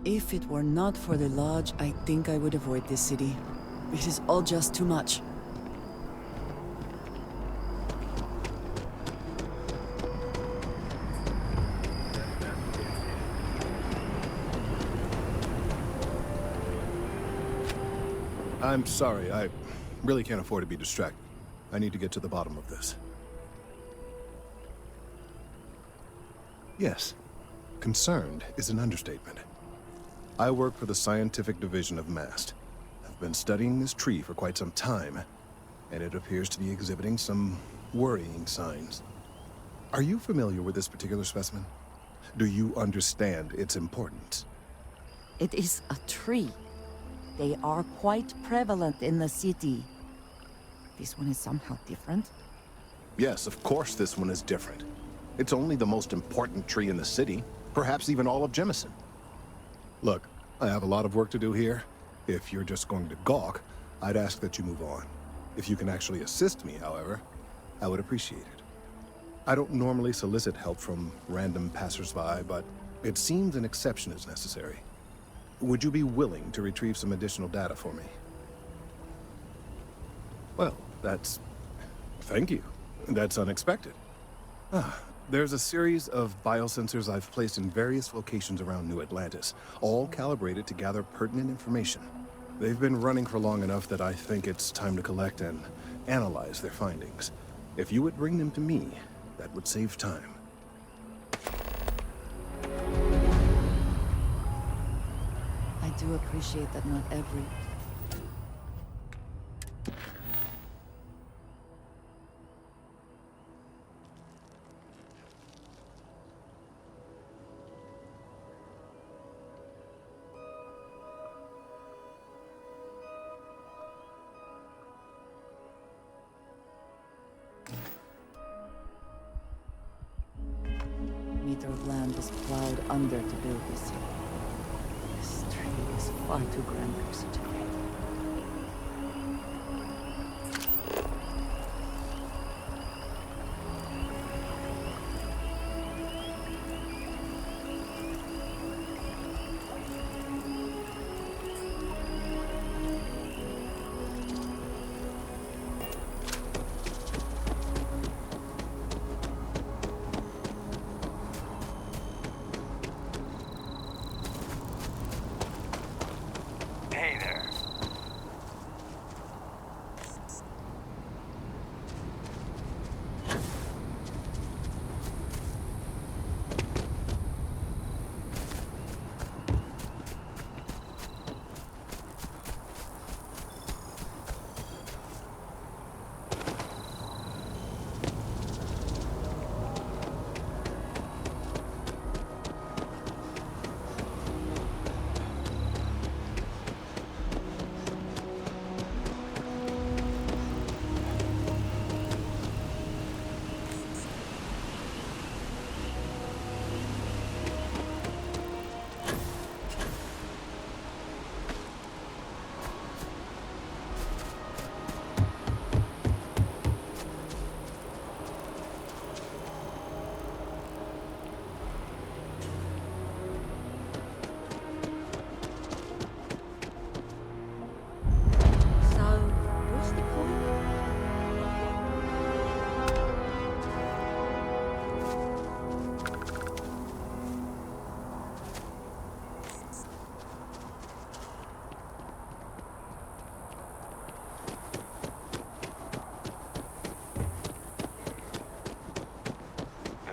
If it were not for the lodge, I think I would avoid this city. It is all just too much. I'm sorry, I really can't afford to be distracted. I need to get to the bottom of this. Yes, concerned is an understatement. I work for the scientific division of MAST. I've been studying this tree for quite some time, and it appears to be exhibiting some worrying signs. Are you familiar with this particular specimen? Do you understand its importance? It is a tree. They are quite prevalent in the city. This one is somehow different. Yes, of course this one is different. It's only the most important tree in the city, perhaps even all of Jemison. Look, I have a lot of work to do here. If you're just going to gawk, I'd ask that you move on. If you can actually assist me, however, I would appreciate it. I don't normally solicit help from random passersby, but it seems an exception is necessary. Would you be willing to retrieve some additional data for me? Well, thank you. That's unexpected. There's a series of biosensors I've placed in various locations around New Atlantis, all calibrated to gather pertinent information. They've been running for long enough that I think it's time to collect and analyze their findings. If you would bring them to me, that would save time. I do appreciate that not every... meter of land is plowed under to build this city. This tree is far too grand for such a great. Hey there.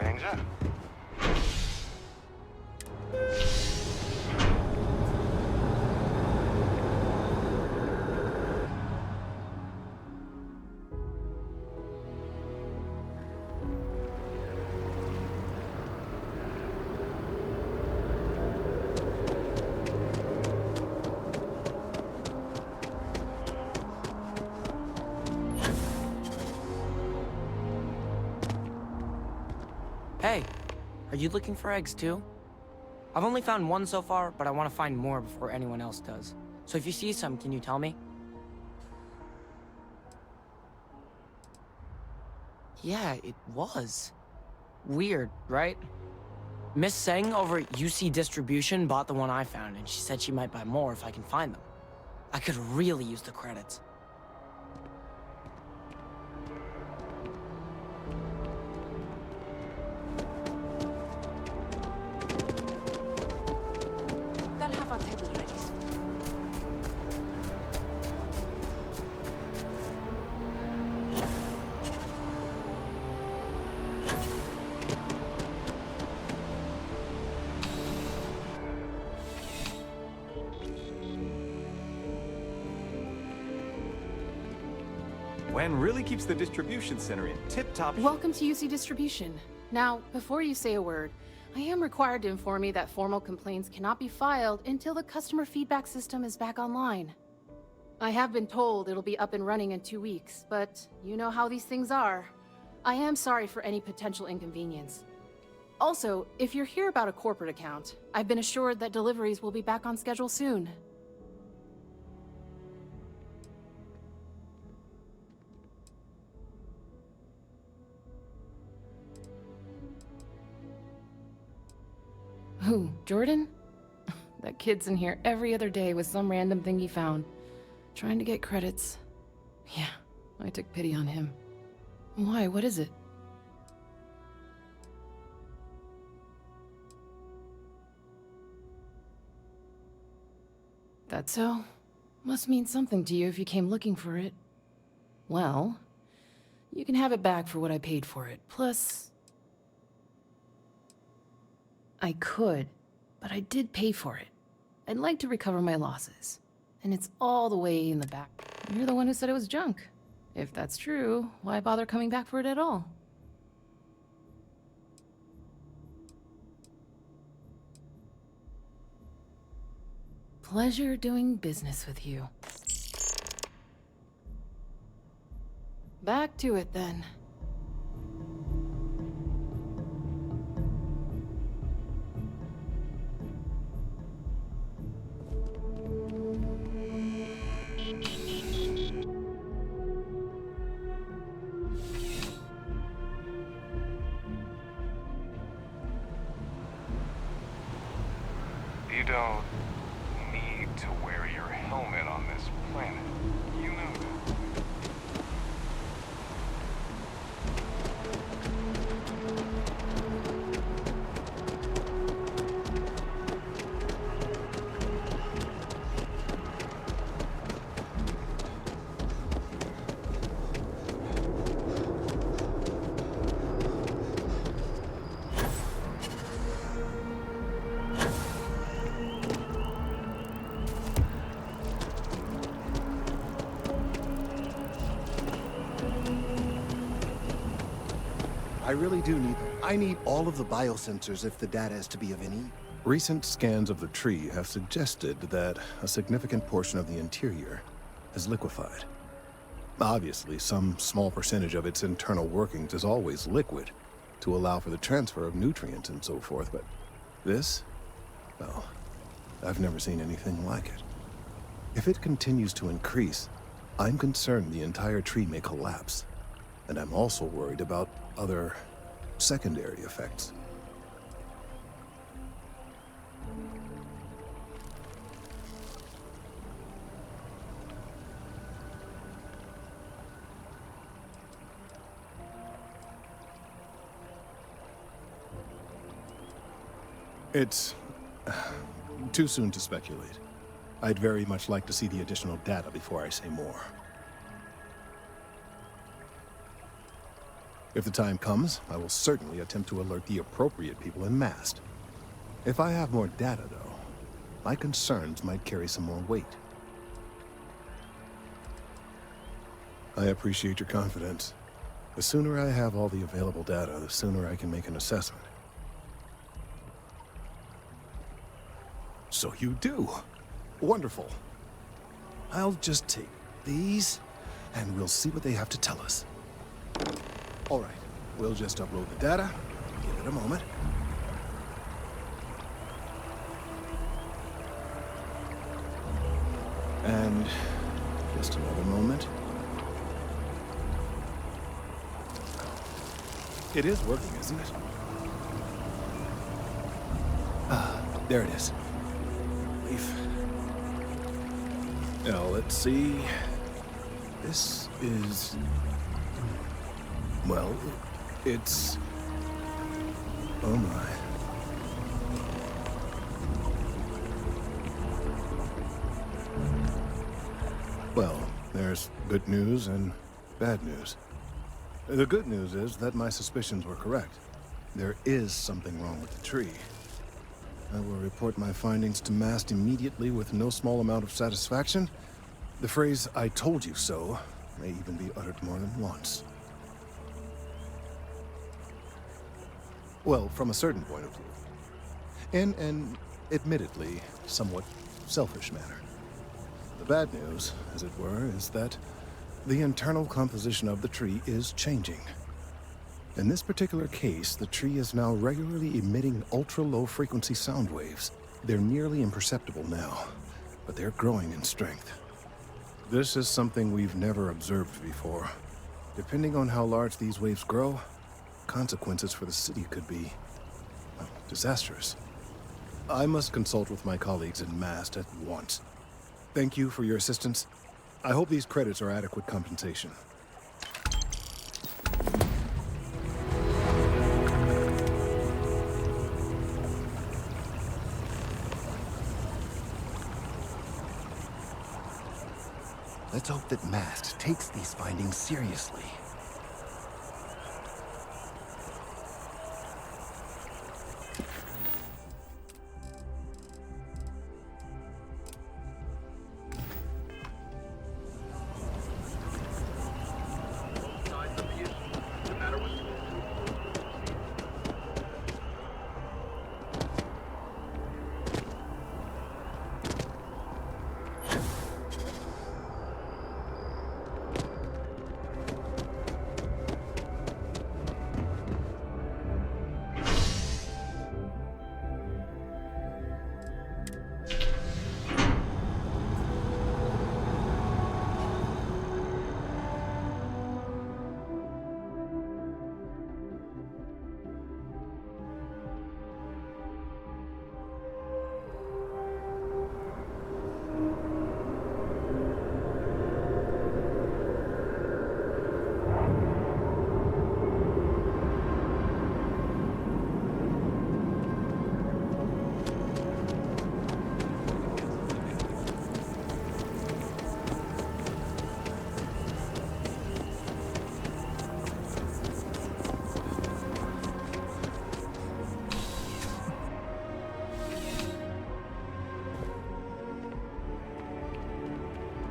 Danger? Hey, are you looking for eggs too? I've only found one so far, but I want to find more before anyone else does. So if you see some, can you tell me? Yeah, it was. Weird, right? Miss Seng over at UC Distribution bought the one I found, and she said she might buy more if I can find them. I could really use the credits. They'll have our table ready. Wen really keeps the distribution center in tip-top shape. Welcome to UC Distribution. Now, before you say a word, I am required to inform you that formal complaints cannot be filed until the customer feedback system is back online. I have been told it'll be up and running in 2 weeks, but you know how these things are. I am sorry for any potential inconvenience. Also, if you're here about a corporate account, I've been assured that deliveries will be back on schedule soon. Who, Jordan? That kid's in here every other day with some random thing he found, trying to get credits. Yeah, I took pity on him. Why, what is it? That so? Must mean something to you if you came looking for it. Well, you can have it back for what I paid for it, plus... I could, but I did pay for it. I'd like to recover my losses. And it's all the way in the back. You're the one who said it was junk. If that's true, why bother coming back for it at all? Pleasure doing business with you. Back to it then. You don't need to wear your helmet on this planet. You know that. I really do need them. I need all of the biosensors if the data is to be of any. Recent scans of the tree have suggested that a significant portion of the interior is liquefied. Obviously, some small percentage of its internal workings is always liquid to allow for the transfer of nutrients and so forth, but this? Well, I've never seen anything like it. If it continues to increase, I'm concerned the entire tree may collapse. And I'm also worried about other secondary effects. It's too soon to speculate. I'd very much like to see the additional data before I say more. If the time comes, I will certainly attempt to alert the appropriate people en masse. If I have more data, though, my concerns might carry some more weight. I appreciate your confidence. The sooner I have all the available data, the sooner I can make an assessment. So you do. Wonderful. I'll just take these, and we'll see what they have to tell us. All right, we'll just upload the data. Give it a moment. And just another moment. It is working, isn't it? There it is. Leaf. Now, let's see. This is... Well, it's... Oh my. Well, there's good news and bad news. The good news is that my suspicions were correct. There is something wrong with the tree. I will report my findings to Mast immediately with no small amount of satisfaction. The phrase, "I told you so," may even be uttered more than once. Well, from a certain point of view. In an, admittedly, somewhat selfish manner. The bad news, as it were, is that the internal composition of the tree is changing. In this particular case, the tree is now regularly emitting ultra-low frequency sound waves. They're nearly imperceptible now, but they're growing in strength. This is something we've never observed before. Depending on how large these waves grow, consequences for the city could be, well, disastrous. I must consult with my colleagues in Mast at once. Thank you for your assistance. I hope these credits are adequate compensation. Let's hope that Mast takes these findings seriously.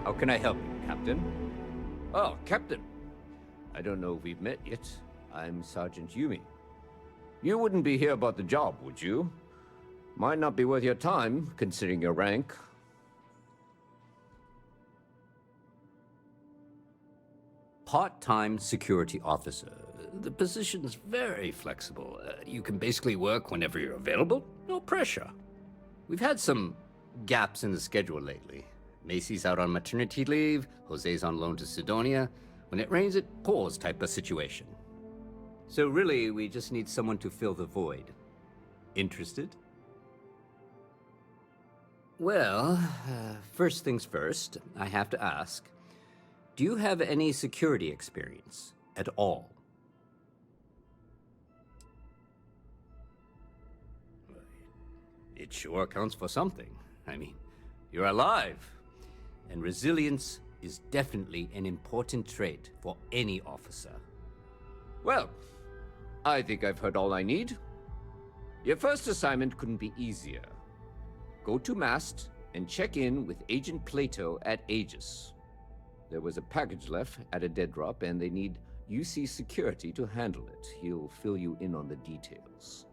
How can I help you, Captain? Oh, Captain. I don't know if we've met yet. I'm Sergeant Yumi. You wouldn't be here about the job, would you? Might not be worth your time, considering your rank. Part-time security officer. The position's very flexible. You can basically work whenever you're available. No pressure. We've had some gaps in the schedule lately. Macy's out on maternity leave, Jose's on loan to Sidonia. When it rains, it pours type of situation. So really, we just need someone to fill the void. Interested? Well, first things first, I have to ask, do you have any security experience at all? It sure counts for something. I mean, you're alive. And resilience is definitely an important trait for any officer. Well, I think I've heard all I need. Your first assignment couldn't be easier. Go to Mast and check in with Agent Plato at Aegis. There was a package left at a dead drop, and they need UC security to handle it. He'll fill you in on the details.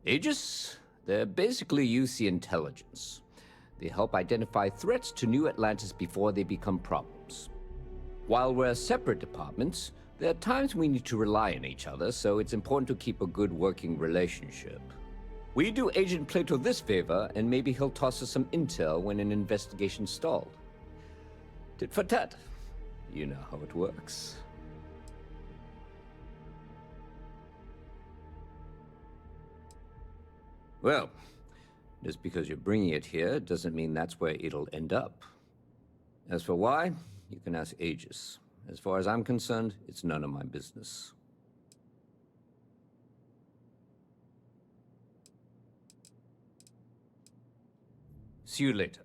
Aegis? They're basically UC intelligence. They help identify threats to New Atlantis before they become problems. While we're separate departments, there are times we need to rely on each other, so it's important to keep a good working relationship. We do Agent Plato this favor, and maybe he'll toss us some intel when an investigation stalled. Tit for tat. You know how it works. Well, just because you're bringing it here doesn't mean that's where it'll end up. As for why, you can ask Aegis. As far as I'm concerned, it's none of my business. See you later.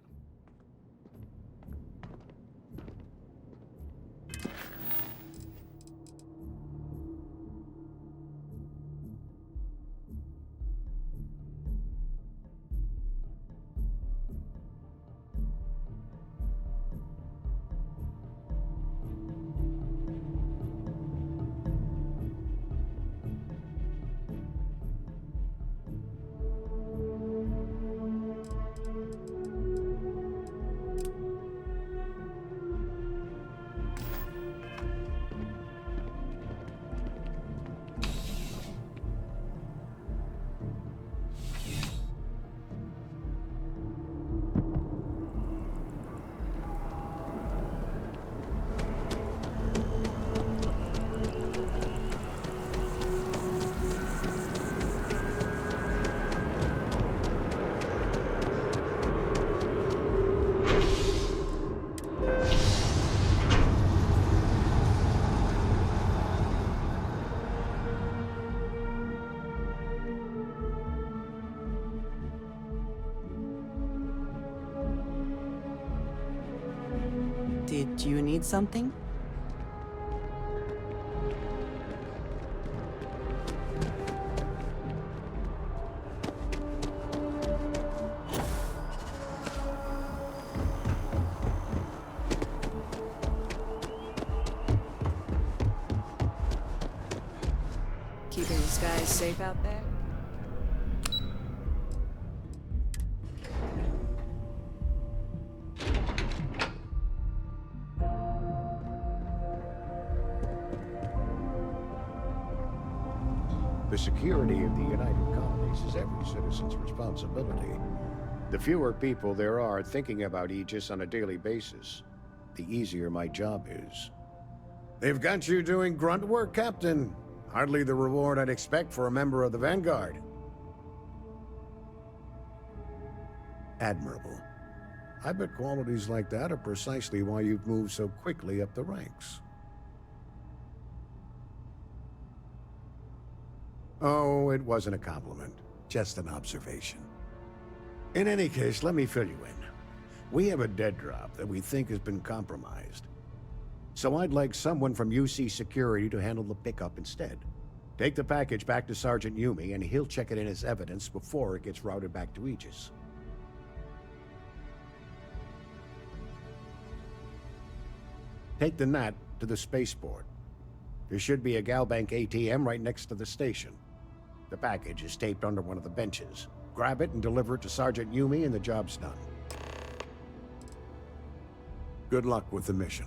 Did you need something? Keeping the skies safe out there? The security of the United Colonies is every citizen's responsibility. The fewer people there are thinking about Aegis on a daily basis, the easier my job is. They've got you doing grunt work, Captain. Hardly the reward I'd expect for a member of the Vanguard. Admirable. I bet qualities like that are precisely why you've moved so quickly up the ranks. Oh, it wasn't a compliment. Just an observation. In any case, let me fill you in. We have a dead drop that we think has been compromised. So I'd like someone from UC Security to handle the pickup instead. Take the package back to Sergeant Yumi, and he'll check it in as evidence before it gets routed back to Aegis. Take the Nat to the spaceport. There should be a Galbank ATM right next to the station. The package is taped under one of the benches. Grab it and deliver it to Sergeant Yumi, and the job's done. Good luck with the mission.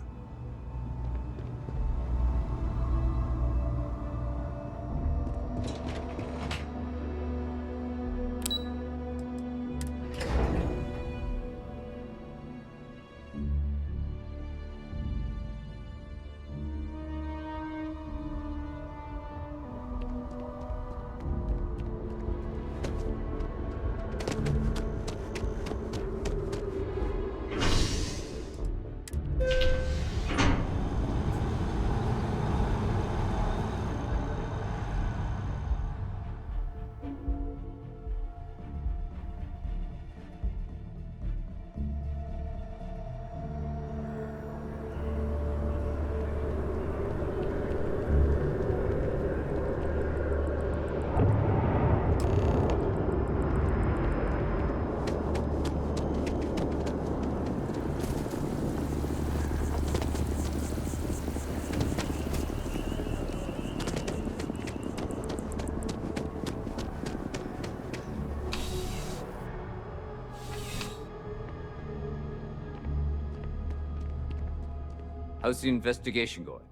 How's the investigation going?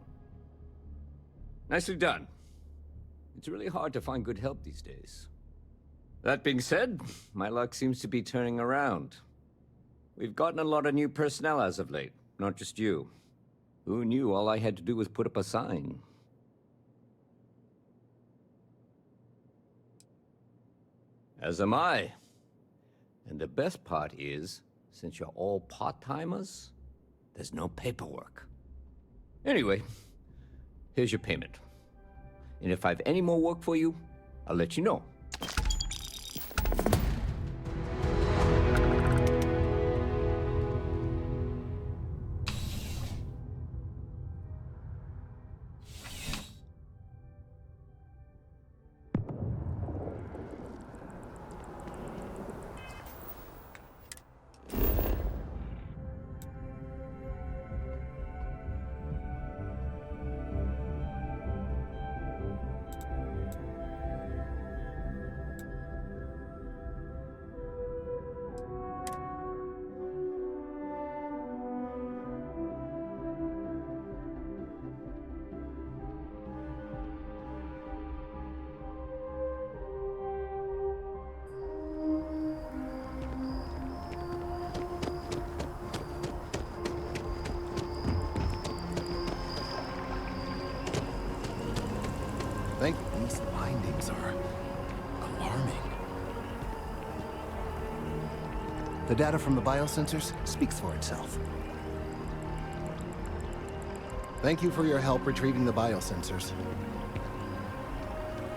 Nicely done. It's really hard to find good help these days. That being said, my luck seems to be turning around. We've gotten a lot of new personnel as of late, not just you. Who knew all I had to do was put up a sign? As am I. And the best part is, since you're all part-timers, there's no paperwork. Anyway, here's your payment. And if I have any more work for you, I'll let you know. These findings are alarming. The data from the biosensors speaks for itself. Thank you for your help retrieving the biosensors.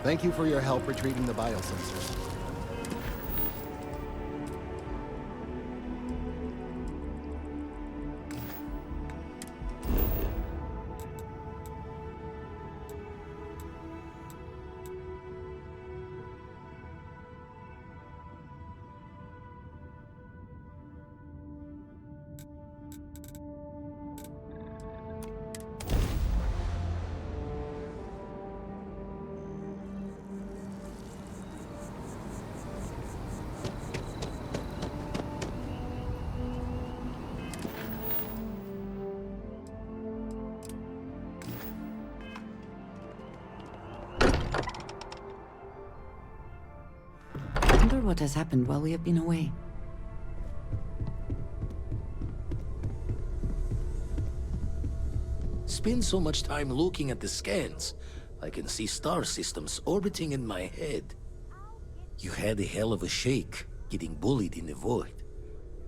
Thank you for your help retrieving the biosensors. I wonder what has happened while we have been away. Spend so much time looking at the scans. I can see star systems orbiting in my head. You had a hell of a shake, getting bullied in the void.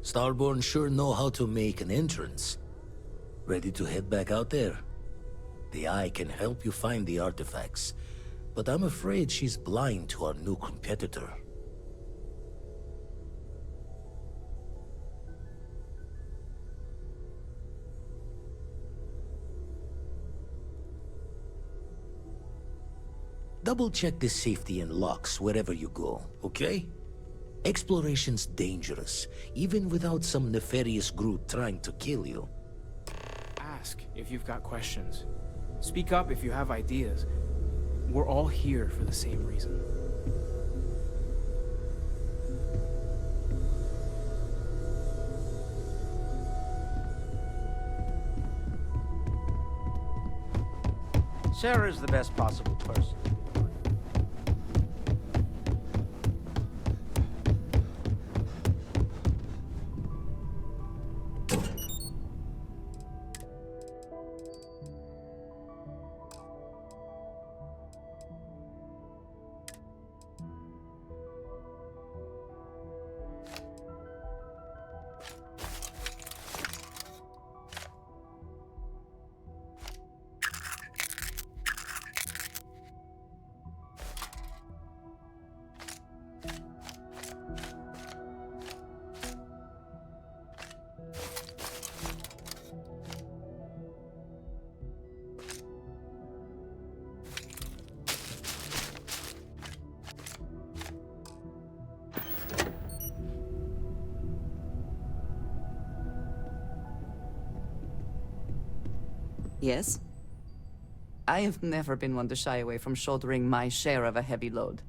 Starborn sure know how to make an entrance. Ready to head back out there? The Eye can help you find the artifacts, but I'm afraid she's blind to our new competitor. Double-check the safety and locks wherever you go, okay? Exploration's dangerous, even without some nefarious group trying to kill you. Ask if you've got questions. Speak up if you have ideas. We're all here for the same reason. Sarah's the best possible person. Yes? I have never been one to shy away from shouldering my share of a heavy load.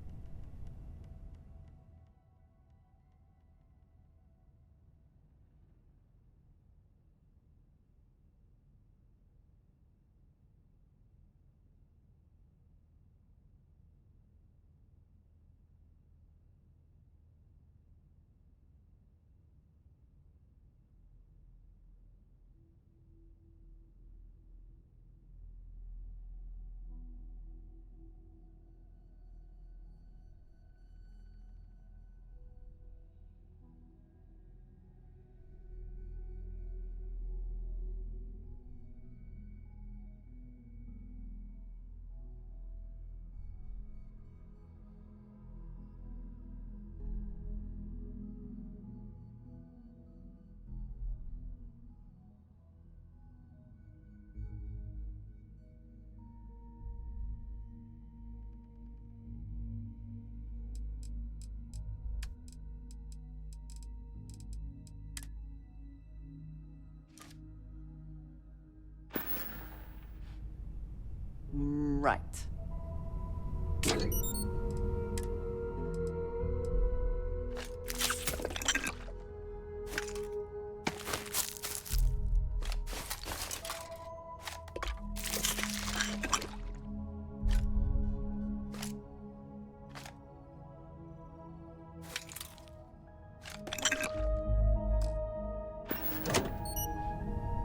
Right.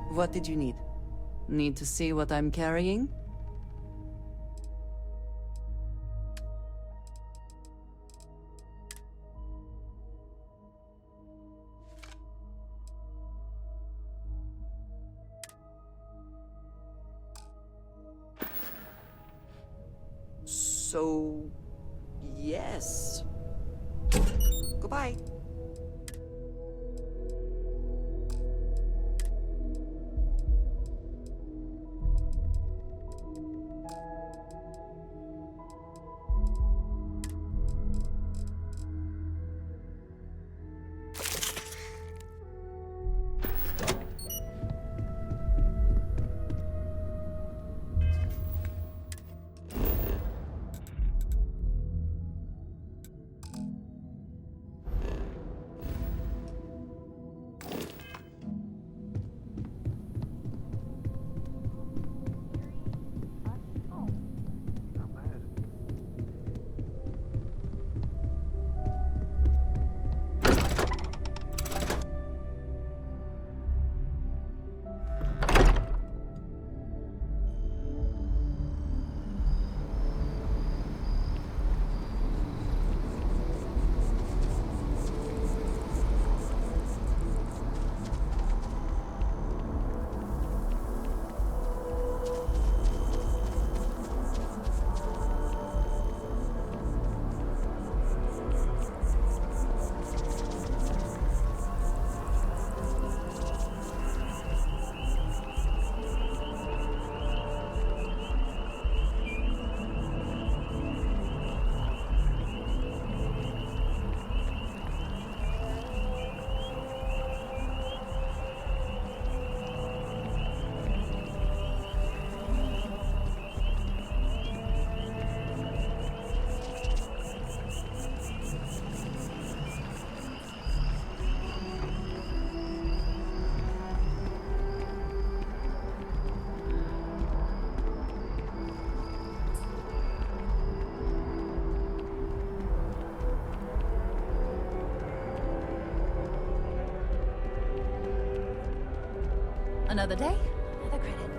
What did you need? Need to see what I'm carrying? So, yes. Goodbye. Another day, another credit.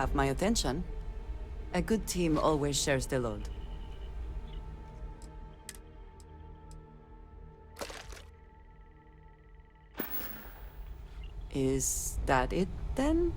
have my attention. A good team always shares the load. Is that it, then?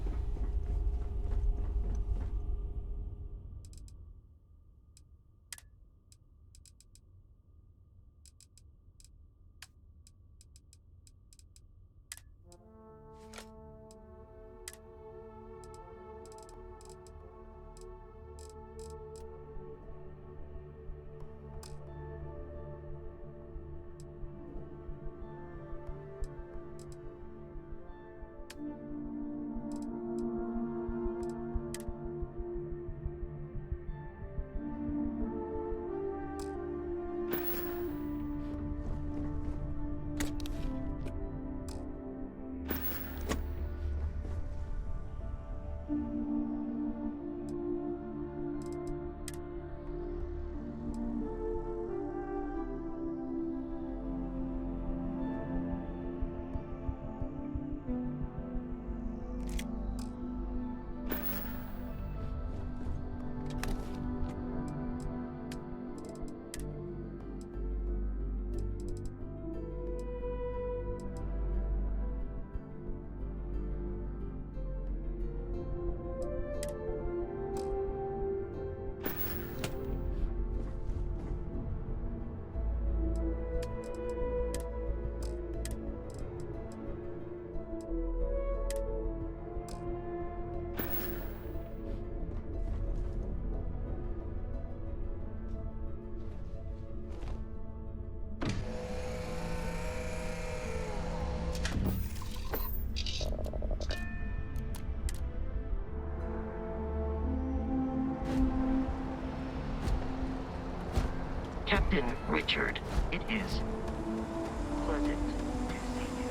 Captain Richard, it is pleasant to see you.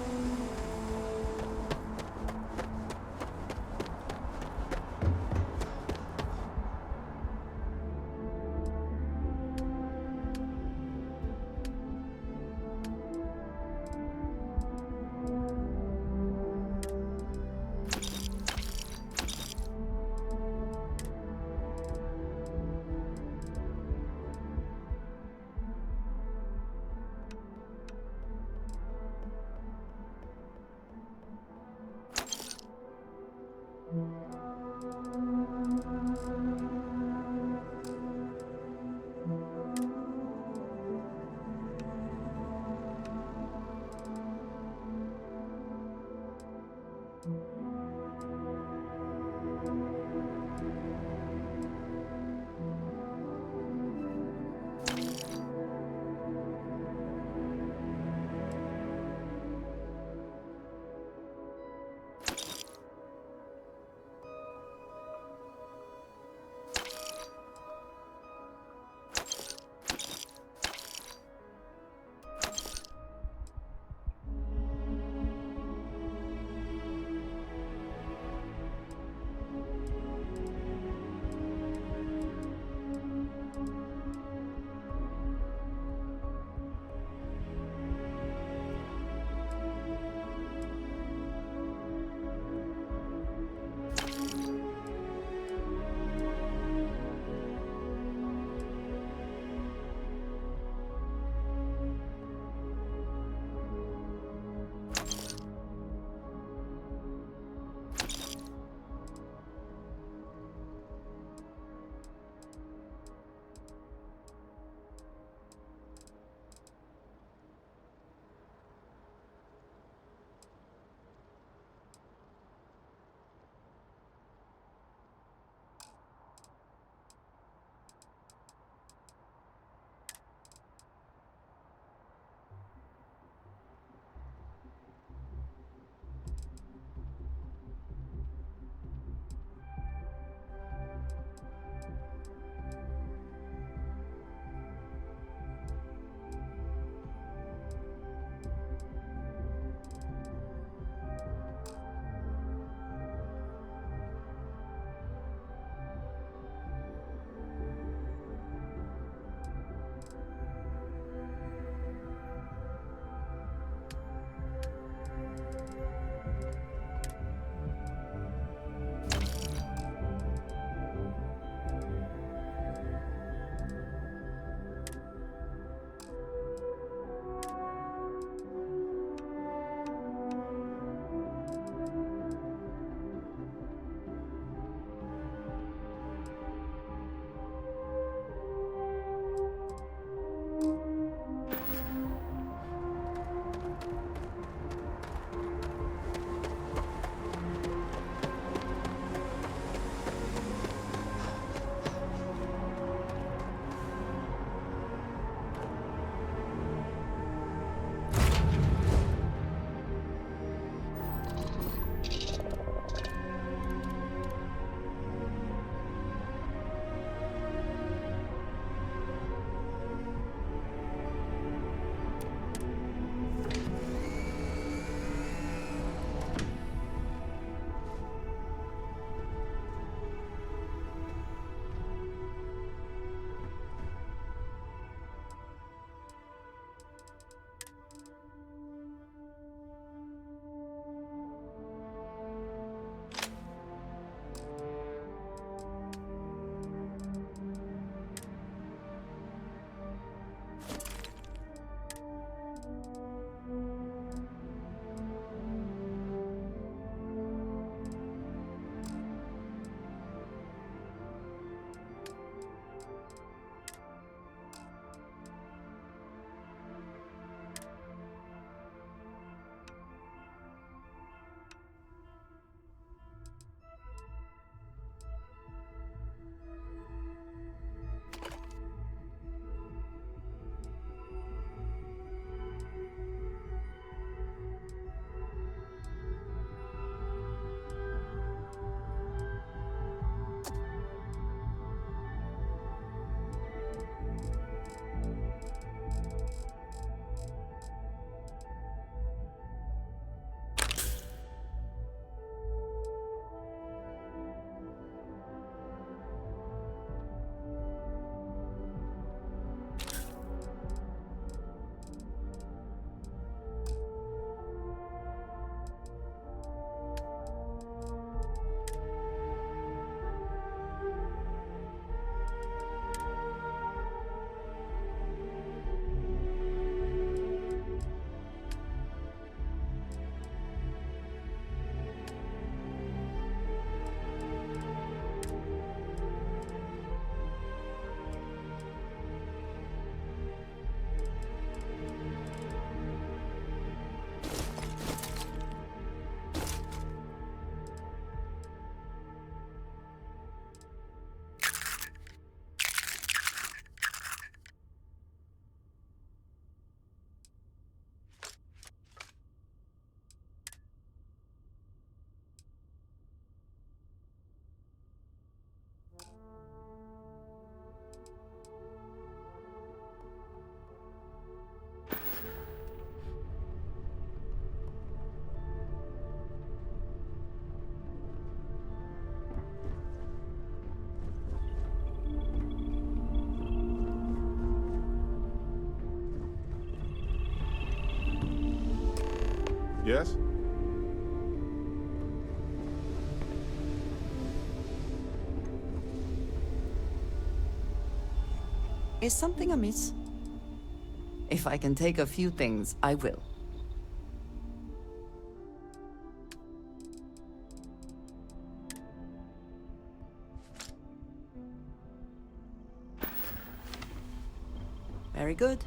Yes? Is something amiss? If I can take a few things, I will. Very good.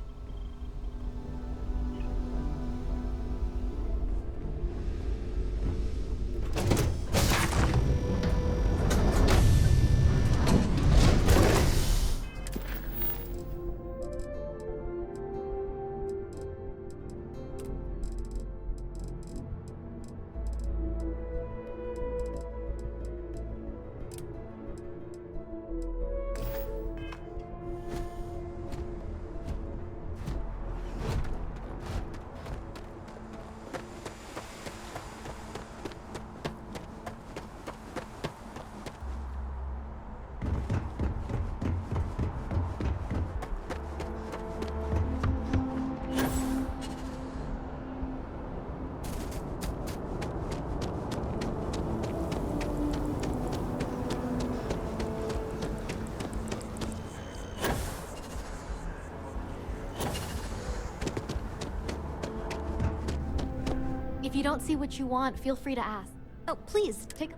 If you don't see what you want, feel free to ask. Oh, please, take a...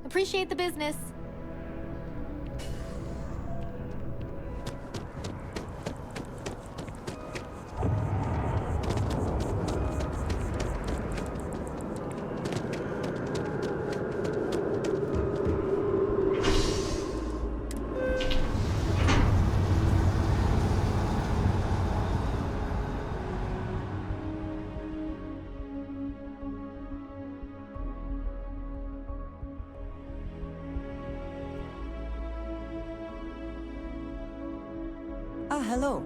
Appreciate the business. Ah, hello.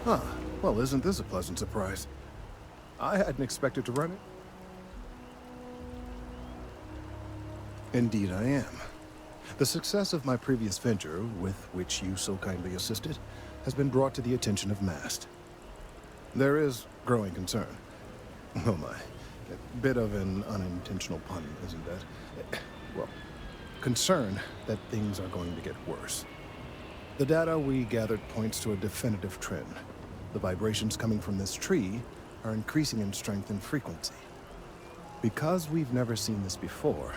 Huh. Well, isn't this a pleasant surprise? I hadn't expected to run it. Indeed I am. The success of my previous venture, with which you so kindly assisted, has been brought to the attention of Mast. There is growing concern. Oh my. A bit of an unintentional pun, isn't it? Well, concern that things are going to get worse. The data we gathered points to a definitive trend. The vibrations coming from this tree are increasing in strength and frequency. Because we've never seen this before,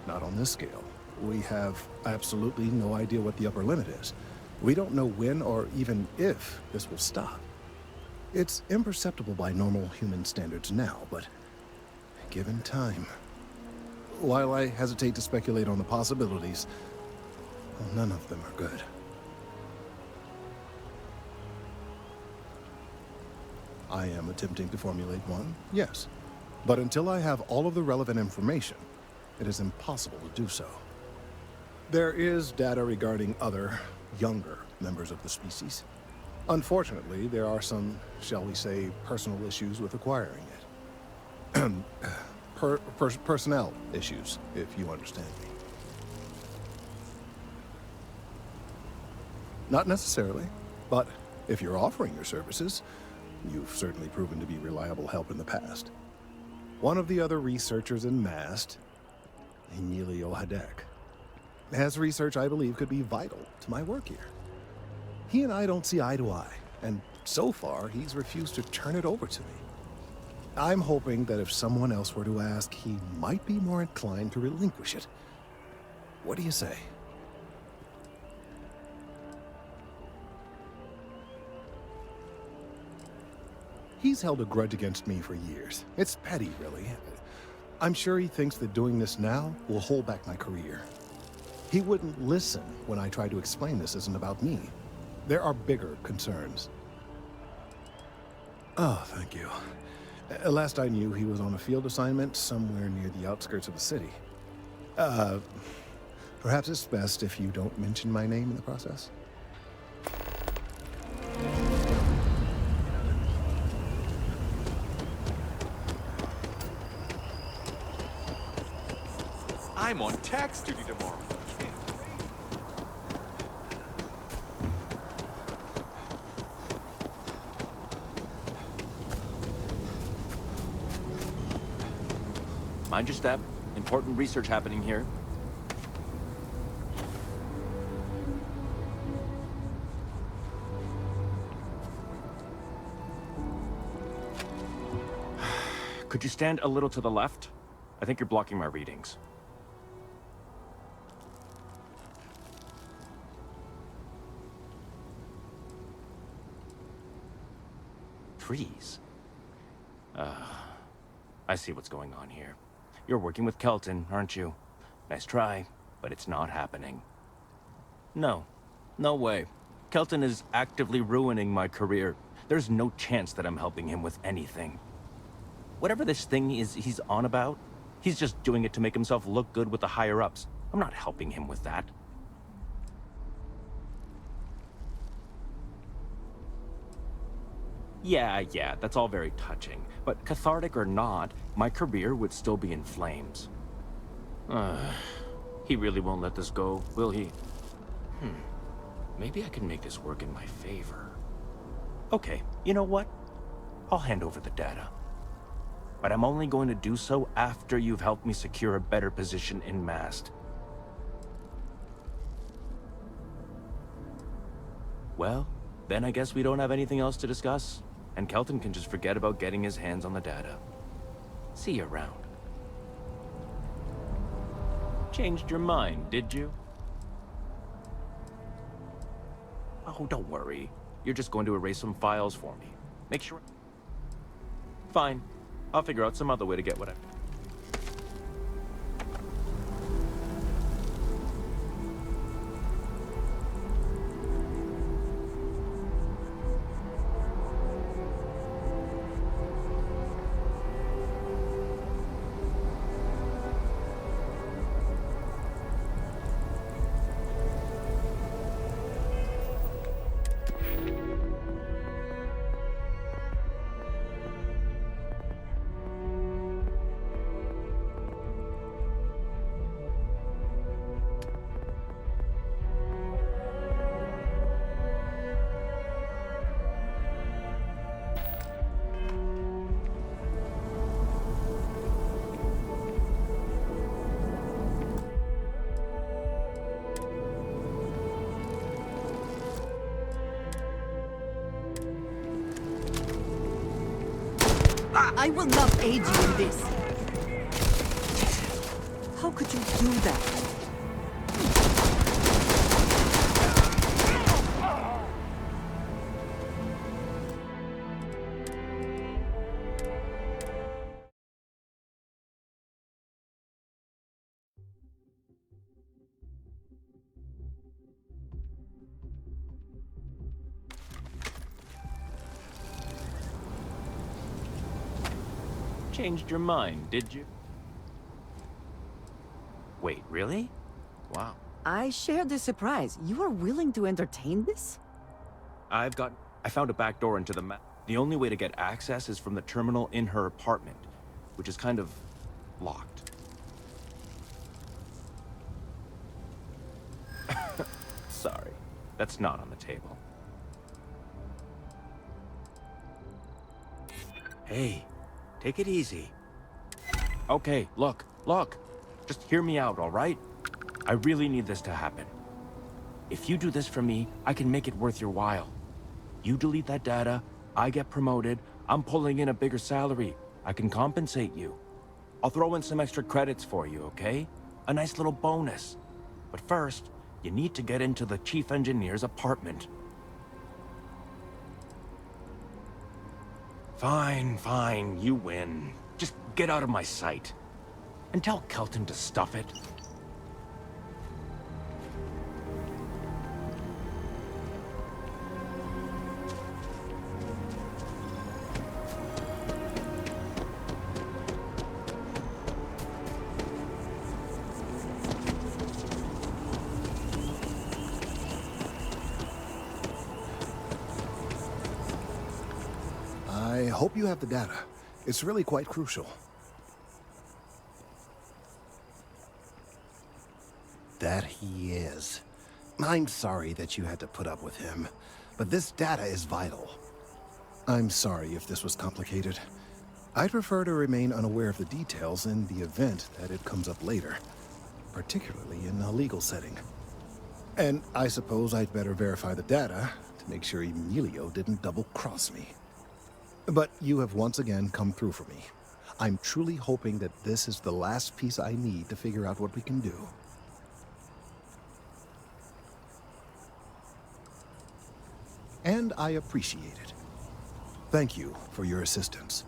not on this scale, we have absolutely no idea what the upper limit is. We don't know when or even if this will stop. It's imperceptible by normal human standards now, but given time... While I hesitate to speculate on the possibilities, well, none of them are good. I am attempting to formulate one, yes. But until I have all of the relevant information, it is impossible to do so. There is data regarding other, younger members of the species. Unfortunately, there are some, shall we say, personal issues with acquiring it. personnel issues, if you understand me. Not necessarily, but if you're offering your services, you've certainly proven to be reliable help in the past. One of the other researchers in MAST, Emilio Hadek, has research I believe could be vital to my work here. He and I don't see eye to eye, and so far he's refused to turn it over to me. I'm hoping that if someone else were to ask, he might be more inclined to relinquish it. What do you say? He's held a grudge against me for years. It's petty, really. I'm sure he thinks that doing this now will hold back my career. He wouldn't listen when I tried to explain this isn't about me. There are bigger concerns. Oh, thank you. Last I knew, he was on a field assignment somewhere near the outskirts of the city. Perhaps it's best if you don't mention my name in the process. I'm on tax duty tomorrow. Mind your step. Important research happening here. Could you stand a little to the left? I think you're blocking my readings. Trees. I see what's going on here. You're working with Kelton, aren't you? Nice try, but it's not happening. No. No way. Kelton is actively ruining my career. There's no chance that I'm helping him with anything. Whatever this thing is he's on about, he's just doing it to make himself look good with the higher-ups. I'm not helping him with that. Yeah, that's all very touching. But cathartic or not, my career would still be in flames. He really won't let this go, will he? Maybe I can make this work in my favor. Okay, you know what? I'll hand over the data. But I'm only going to do so after you've helped me secure a better position in MAST. Well, then I guess we don't have anything else to discuss. And Kelton can just forget about getting his hands on the data. See you around. Changed your mind, did you? Oh, don't worry. You're just going to erase some files for me. Make sure... Fine. I'll figure out some other way to get what I... I will not aid you in this. How could you do that? Changed your mind, did you? Wait, really? Wow. I share the surprise. You are willing to entertain this? I found a back door into the map. The only way to get access is from the terminal in her apartment, which is kind of Locked. Sorry, that's not on the table. Hey, take it easy. Okay, look. Just hear me out, all right? I really need this to happen. If you do this for me, I can make it worth your while. You delete that data, I get promoted, I'm pulling in a bigger salary. I can compensate you. I'll throw in some extra credits for you, okay? A nice little bonus. But first, you need to get into the chief engineer's apartment. Fine, you win. Just get out of my sight. And tell Kelton to stuff it. I hope you have the data. It's really quite crucial. That he is. I'm sorry that you had to put up with him, but this data is vital. I'm sorry if this was complicated. I'd prefer to remain unaware of the details in the event that it comes up later, particularly in a legal setting. And I suppose I'd better verify the data to make sure Emilio didn't double-cross me. But you have once again come through for me. I'm truly hoping that this is the last piece I need to figure out what we can do. And I appreciate it. Thank you for your assistance.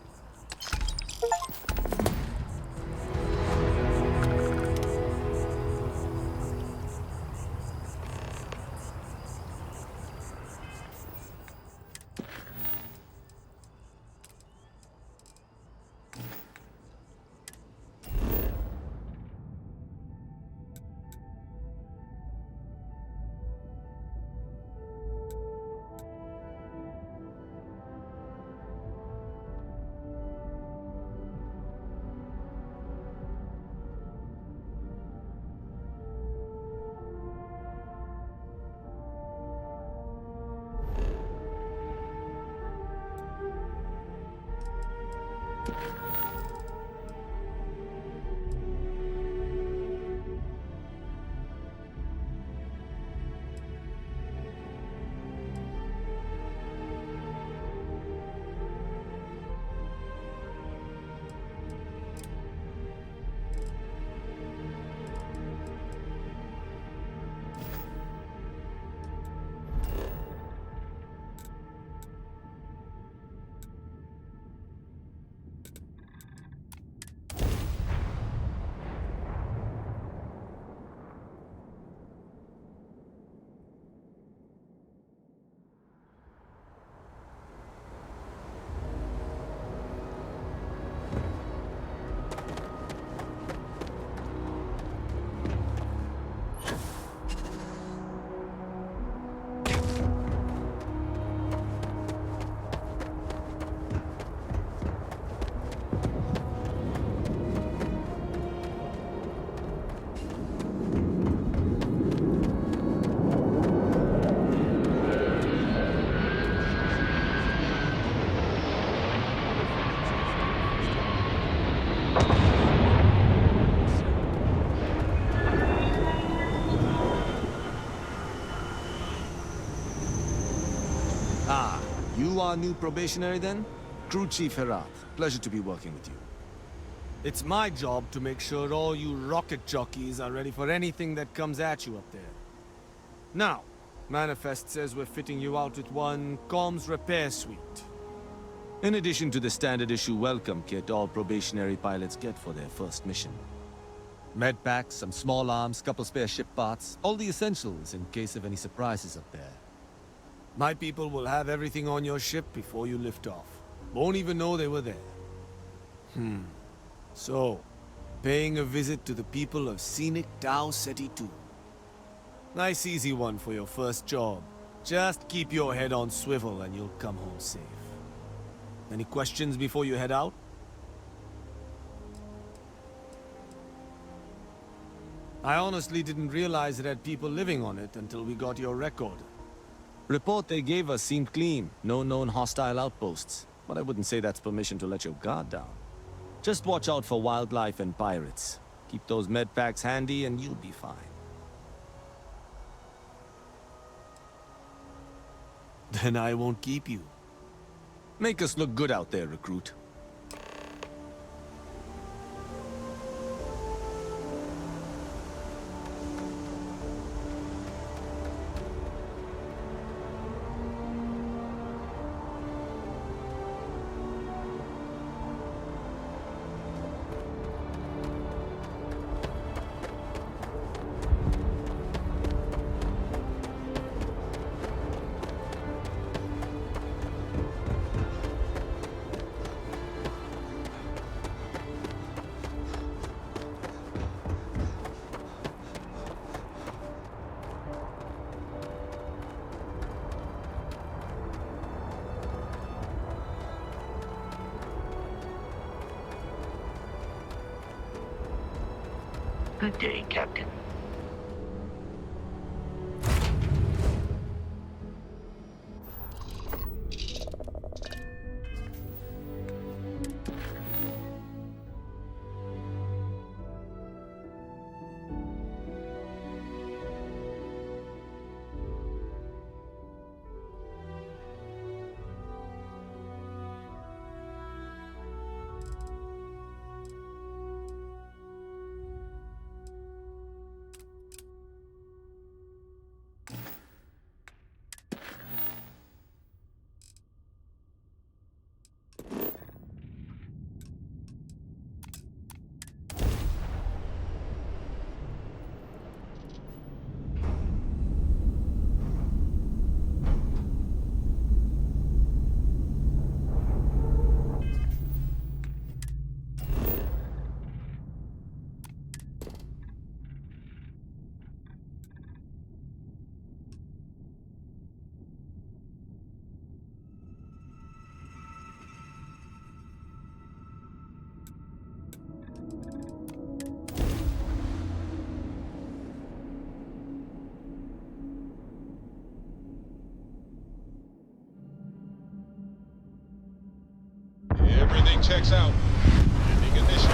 You are new probationary then? Crew Chief Herat. Pleasure to be working with you. It's my job to make sure all you rocket jockeys are ready for anything that comes at you up there. Now, Manifest says we're fitting you out with one comms repair suite. In addition to the standard issue welcome kit all probationary pilots get for their first mission. Med packs, some small arms, couple spare ship parts, all the essentials in case of any surprises up there. My people will have everything on your ship before you lift off. Won't even know they were there. So, paying a visit to the people of scenic Tau Ceti 2. Nice easy one for your first job. Just keep your head on swivel and you'll come home safe. Any questions before you head out? I honestly didn't realize it had people living on it until we got your record. Report they gave us seemed clean. No known hostile outposts. But I wouldn't say that's permission to let your guard down. Just watch out for wildlife and pirates. Keep those med packs handy and you'll be fine. Then I won't keep you. Make us look good out there, recruit. Good day, Captain. Everything checks out. Ending initiative.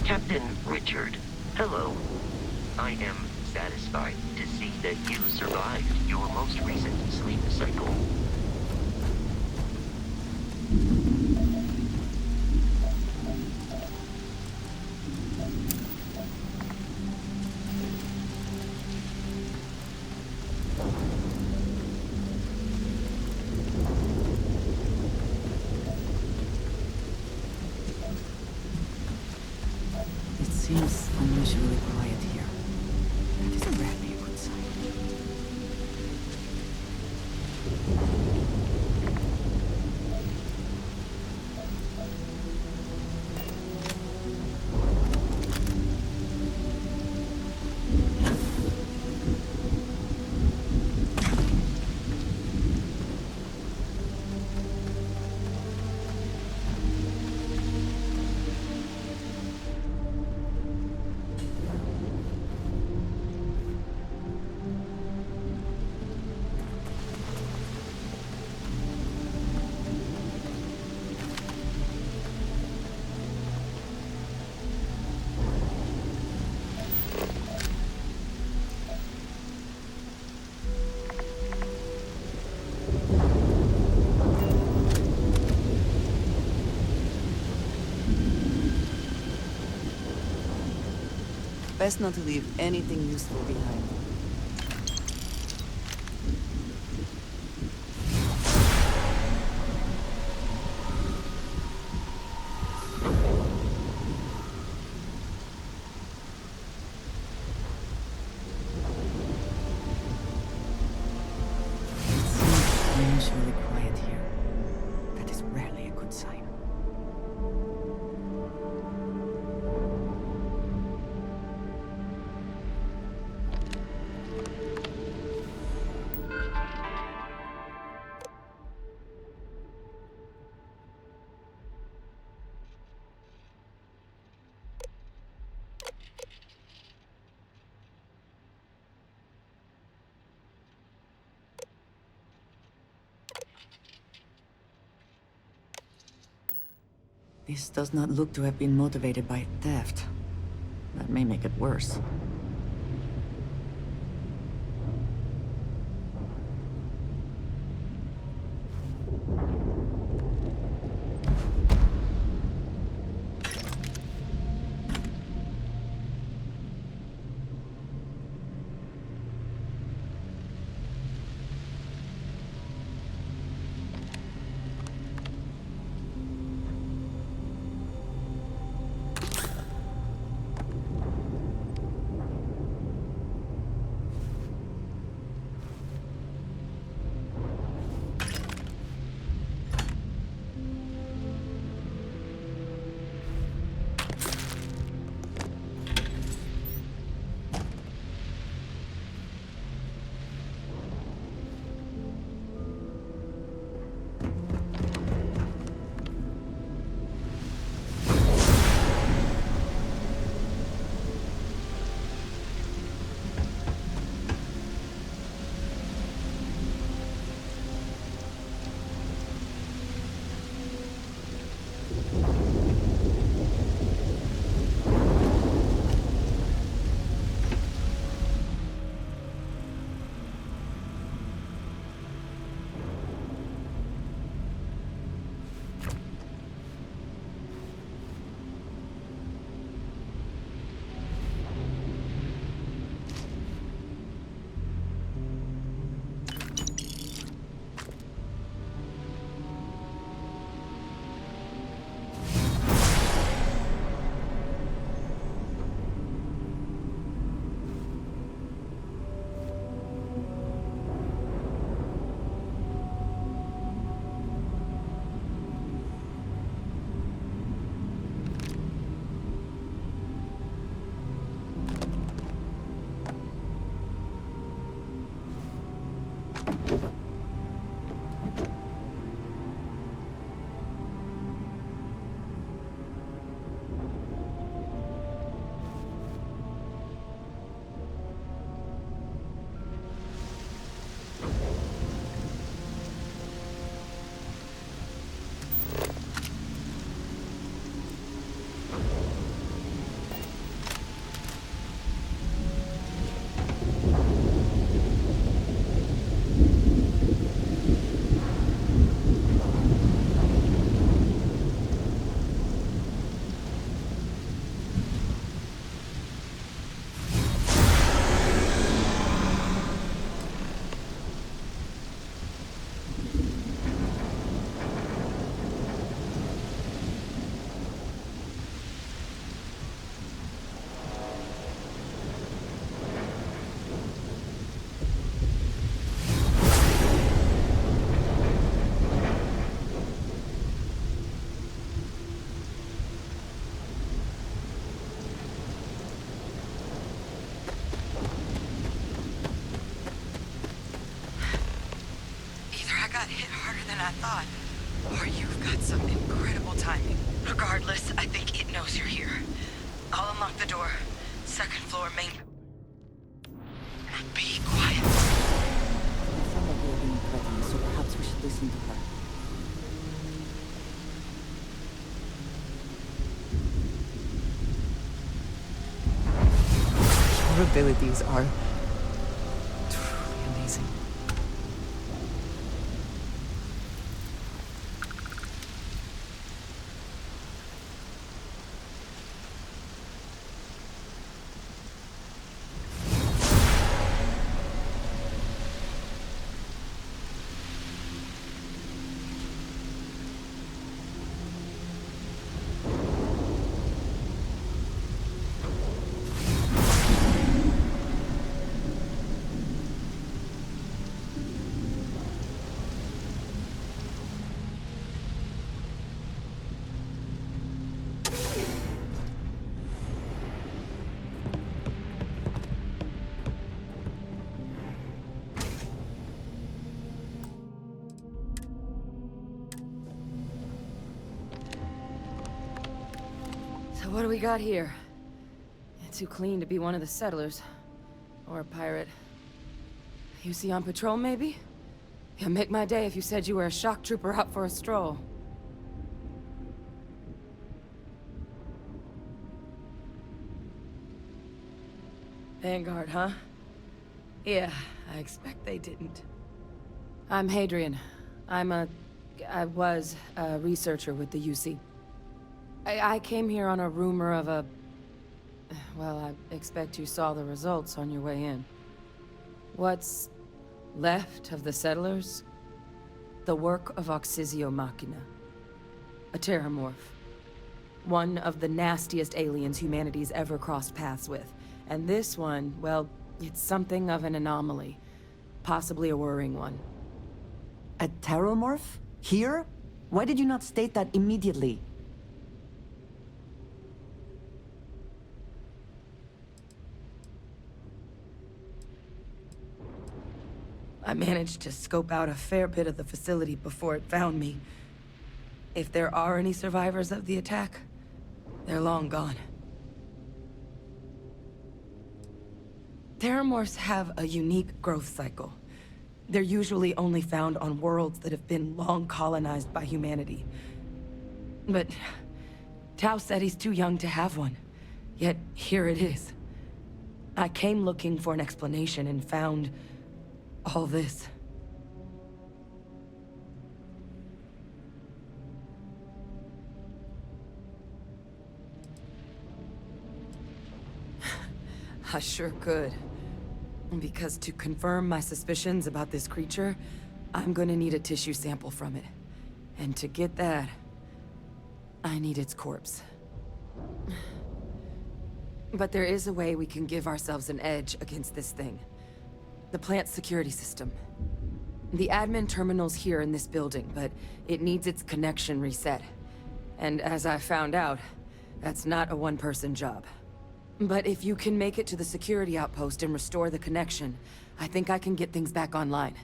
Captain Richard, hello. I am satisfied to see that you survived your most recent sleep cycle. It seems unusually quiet here. That is rarely a good sign. Best not to leave anything useful behind. It seems unusually quiet here. That is rarely a good sign. This does not look to have been motivated by theft. That may make it worse. I thought. Or you've got some incredible timing. Regardless, I think it knows you're here. I'll unlock the door. Second floor, main... Be quiet. It sounds like we are being threatened, so perhaps we should listen to her. Your abilities are truly amazing. So what do we got here? Too clean to be one of the settlers. Or a pirate. You see on patrol, maybe? It'd make my day if you said you were a shock trooper out for a stroll. Vanguard, huh? Yeah, I expect they didn't. I'm Hadrian. I was a researcher with the UC. I came here on a rumor of a... Well, I expect you saw the results on your way in. What's left of the settlers? The work of Oxysio Machina. A terramorph. One of the nastiest aliens humanity's ever crossed paths with. And this one, well, it's something of an anomaly. Possibly a worrying one. A terramorph? Here? Why did you not state that immediately? I managed to scope out a fair bit of the facility before it found me. If there are any survivors of the attack, they're long gone. Terramorphs have a unique growth cycle. They're usually only found on worlds that have been long colonized by humanity. But Tao said he's too young to have one. Yet here it is. I came looking for an explanation and found all this. I sure could. Because to confirm my suspicions about this creature, I'm gonna need a tissue sample from it. And to get that, I need its corpse. But there is a way we can give ourselves an edge against this thing. The plant's security system. The admin terminal's here in this building, but it needs its connection reset. And as I found out, that's not a one-person job. But if you can make it to the security outpost and restore the connection, I think I can get things back online.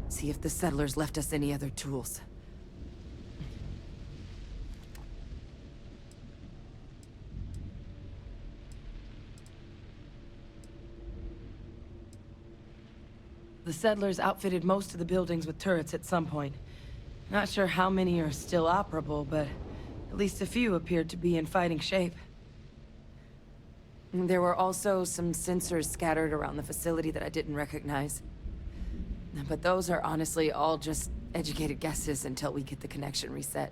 See if the settlers left us any other tools. The settlers outfitted most of the buildings with turrets at some point. Not sure how many are still operable, but at least a few appeared to be in fighting shape. There were also some sensors scattered around the facility that I didn't recognize. But those are honestly all just educated guesses until we get the connection reset.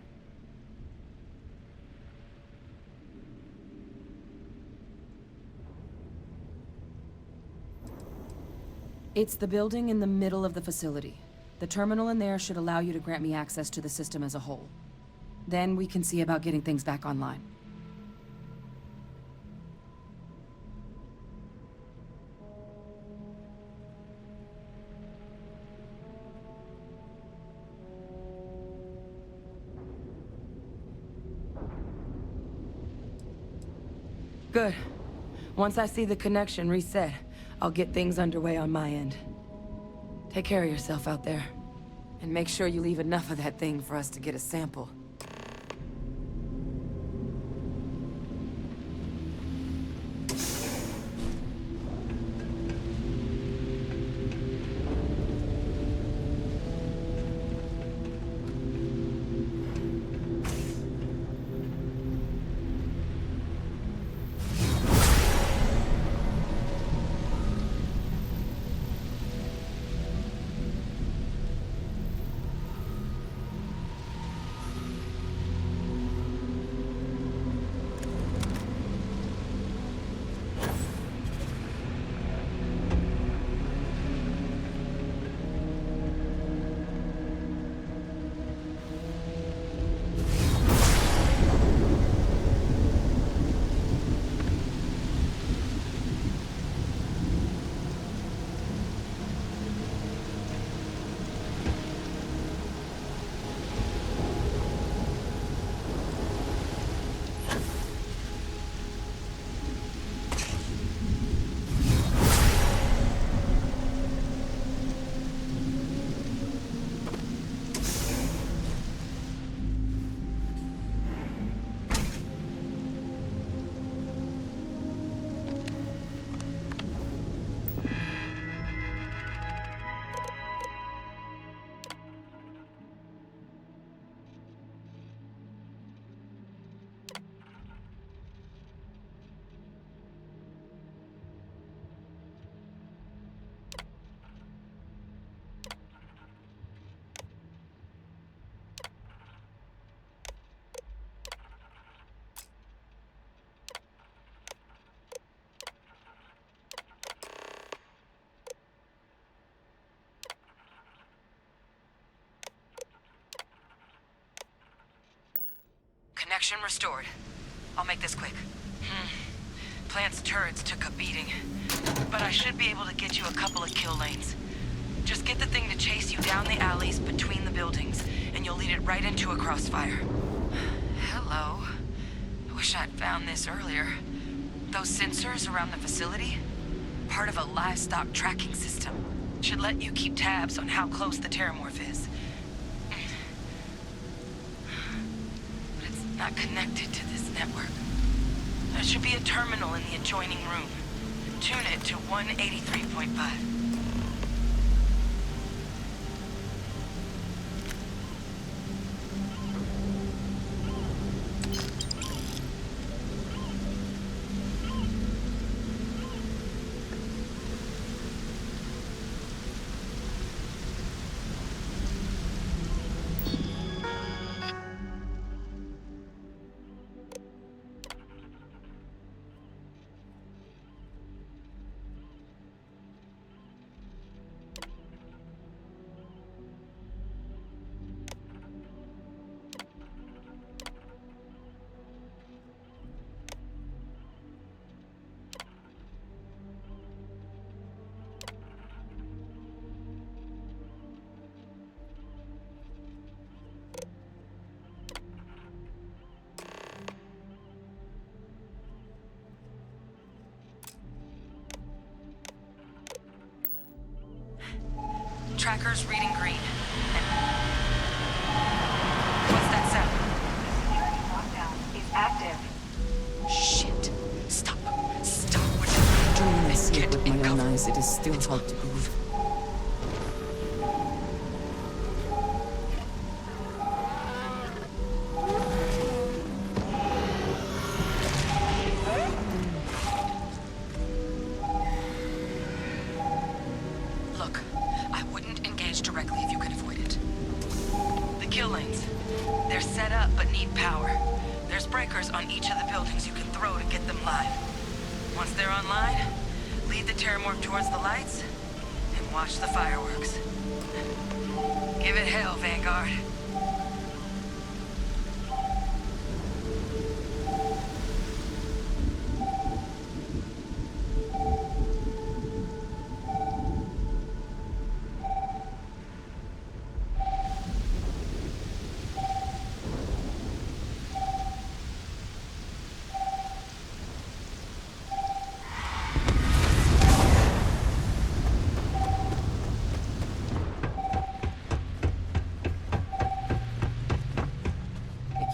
It's the building in the middle of the facility. The terminal in there should allow you to grant me access to the system as a whole. Then we can see about getting things back online. Good. Once I see the connection reset, I'll get things underway on my end. Take care of yourself out there. And make sure you leave enough of that thing for us to get a sample. Connection restored. I'll make this quick. Plant's turrets took a beating, but I should be able to get you a couple of kill lanes. Just get the thing to chase you down the alleys between the buildings, and you'll lead it right into a crossfire. Hello. Wish I'd found this earlier. Those sensors around the facility? Part of a livestock tracking system. Should let you keep tabs on how close the terramorph is. But it's not connected to this network. There should be a terminal in the adjoining room. Tune it to 183.5. Tracker's reading green. What's that sound? Security lockdown is active. Shit. Stop. Stop. Whatever Even you're when I doing, see it get with in my own cover. eyes, it is still hard to believe. Look, I wouldn't engage directly if you could avoid it. The kill lanes. They're set up but need power. There's breakers on each of the buildings you can throw to get them live. Once they're online, lead the terramorph towards the lights and watch the fireworks. Give it hell, Vanguard.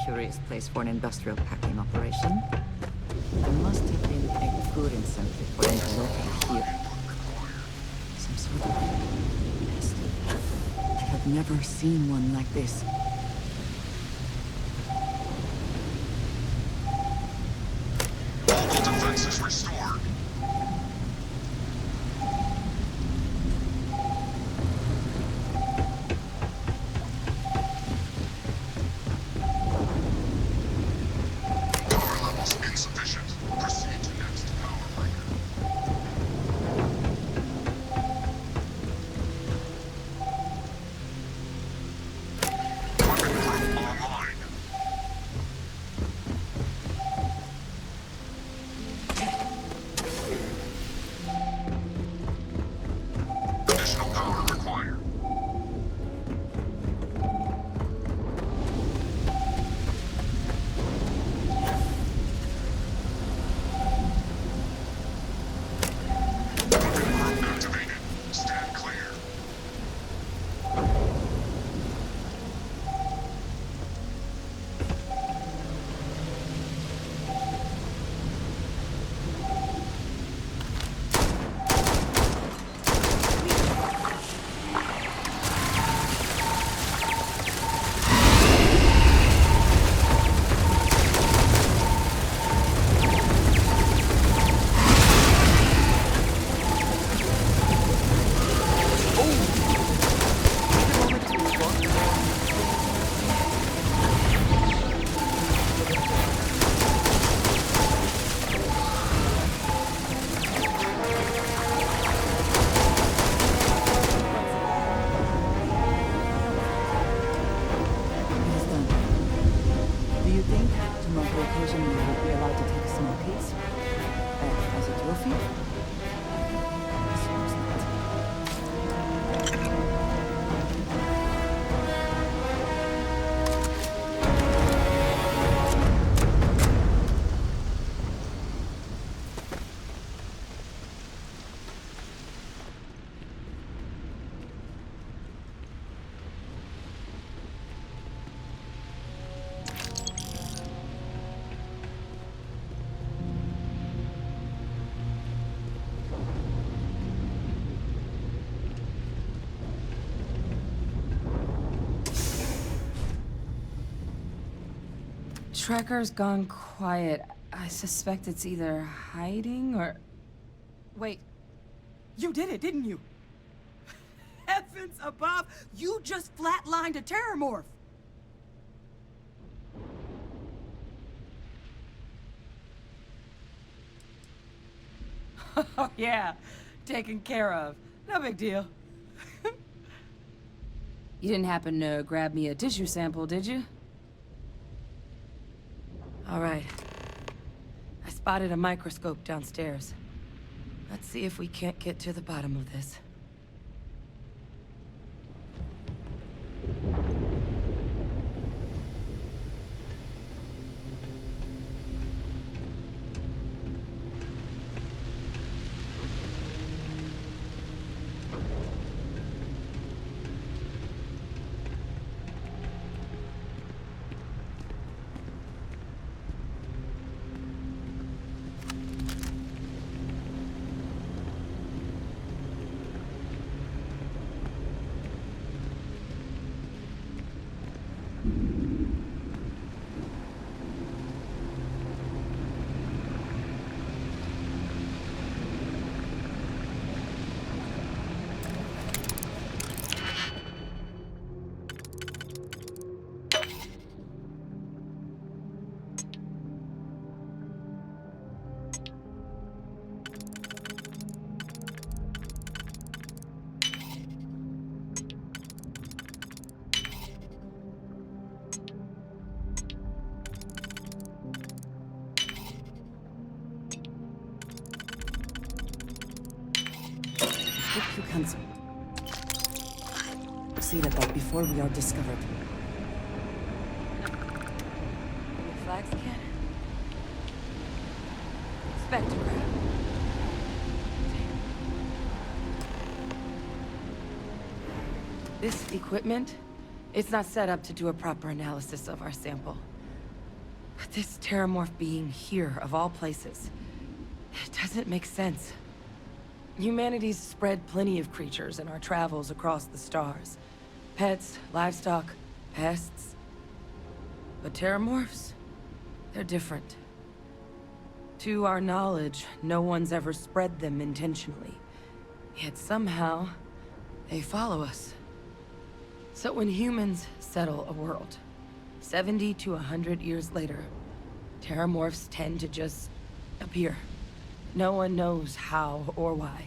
Curious place for an industrial packing operation. There must have been a good incentive for them to locate here. Some sort of nest. I have never seen one like this. All defenses restored. Power levels insufficient. Proceed to next power breaker. Weapon group online. Starfield? Trekker's gone quiet. I suspect it's either hiding or... Wait. You did it, didn't you? Heavens above! You just flatlined a terramorph! Oh, yeah. Taken care of. No big deal. You didn't happen to grab me a tissue sample, did you? All right. I spotted a microscope downstairs. Let's see if we can't get to the bottom of this. You can proceed at that before we are discovered. Flags cannon. Spectrograph. This equipment, it's not set up to do a proper analysis of our sample. But this terramorph being here, of all places, it doesn't make sense. Humanity's spread plenty of creatures in our travels across the stars. Pets, livestock, pests. But terramorphs? They're different. To our knowledge, no one's ever spread them intentionally. Yet somehow, they follow us. So when humans settle a world, 70 to 100 years later, terramorphs tend to just appear. No one knows how or why.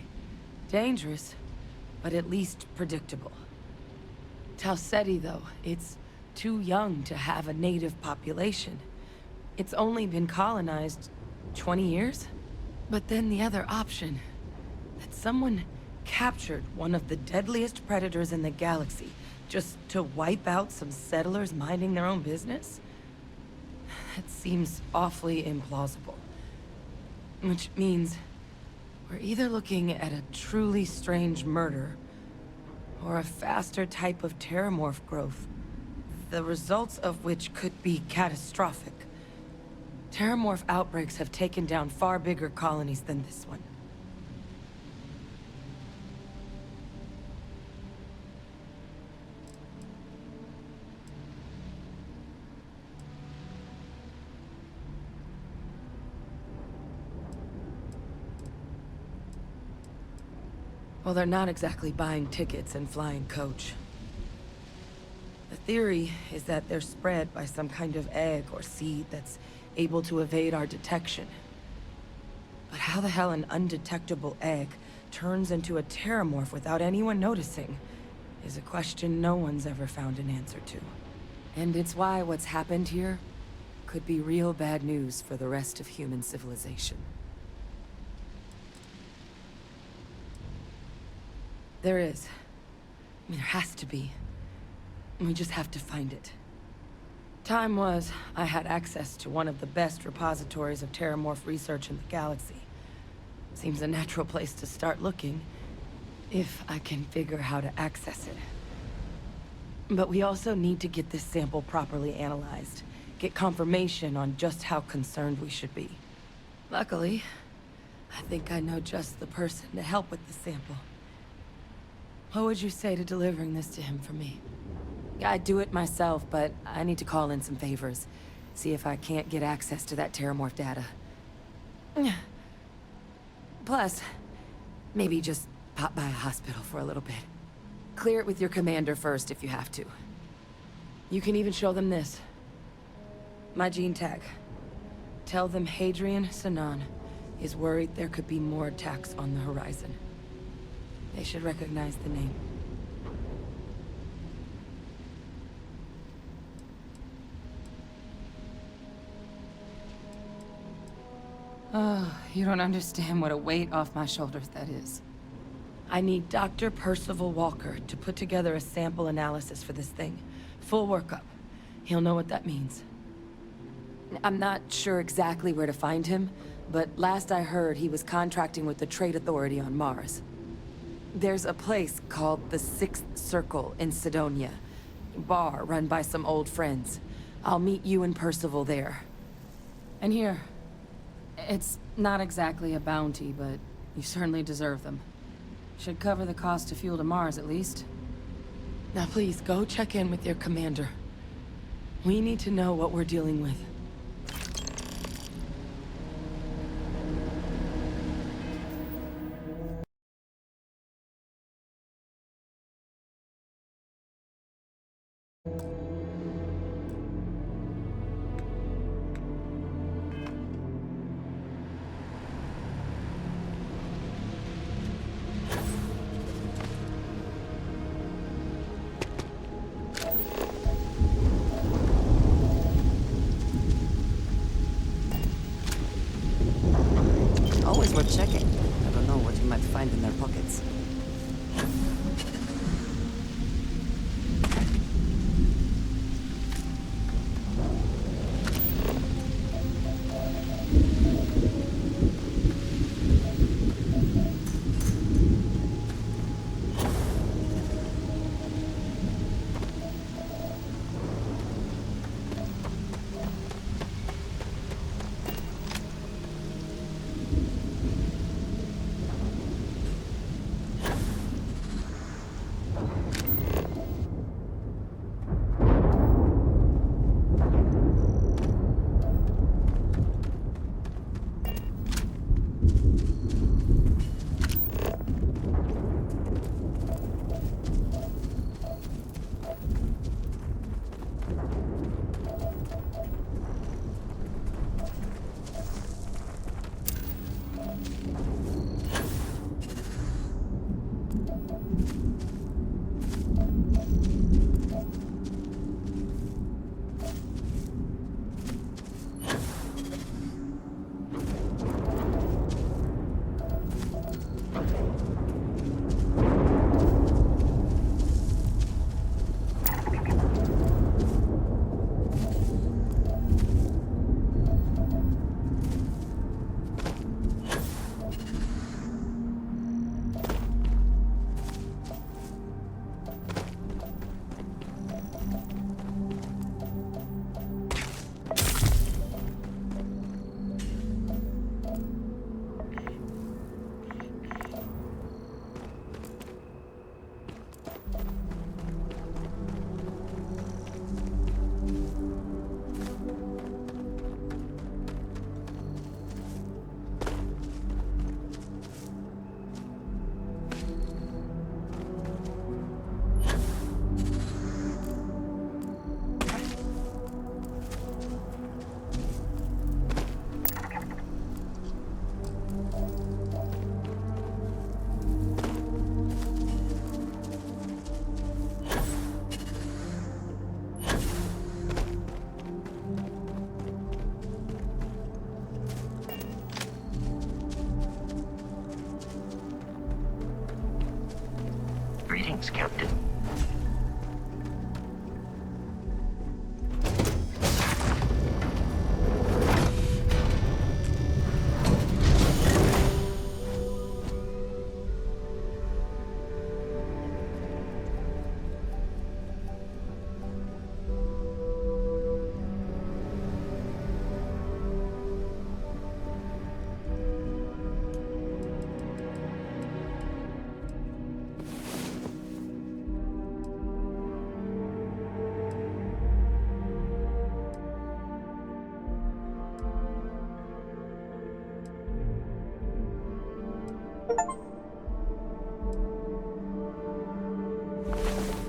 Dangerous, but at least predictable. Tau Ceti, though, it's too young to have a native population. It's only been colonized 20 years? But then the other option, that someone captured one of the deadliest predators in the galaxy just to wipe out some settlers minding their own business? That seems awfully implausible. Which means we're either looking at a truly strange murder or a faster type of terramorph growth, the results of which could be catastrophic. Terramorph outbreaks have taken down far bigger colonies than this one. Well, they're not exactly buying tickets and flying coach. The theory is that they're spread by some kind of egg or seed that's able to evade our detection. But how the hell an undetectable egg turns into a terramorph without anyone noticing is a question no one's ever found an answer to. And it's why what's happened here could be real bad news for the rest of human civilization. There is. I mean, there has to be. We just have to find it. Time was, I had access to one of the best repositories of terramorph research in the galaxy. Seems a natural place to start looking, if I can figure how to access it. But we also need to get this sample properly analyzed, get confirmation on just how concerned we should be. Luckily, I think I know just the person to help with the sample. What would you say to delivering this to him for me? I'd do it myself, but I need to call in some favors. See if I can't get access to that terramorph data. Plus, maybe just pop by a hospital for a little bit. Clear it with your commander first if you have to. You can even show them this. My gene tag. Tell them Hadrian Sanan is worried there could be more attacks on the horizon. They should recognize the name. Oh, you don't understand what a weight off my shoulders that is. I need Dr. Percival Walker to put together a sample analysis for this thing. Full workup. He'll know what that means. I'm not sure exactly where to find him, but last I heard he was contracting with the Trade Authority on Mars. There's a place called the Sixth Circle in Sidonia. Bar run by some old friends. I'll meet you and Percival there. And here. It's not exactly a bounty, but you certainly deserve them. Should cover the cost of fuel to Mars, at least. Now please, go check in with your commander. We need to know what we're dealing with. Always worth checking. Never know what you might find in their pockets. Thanks, Captain.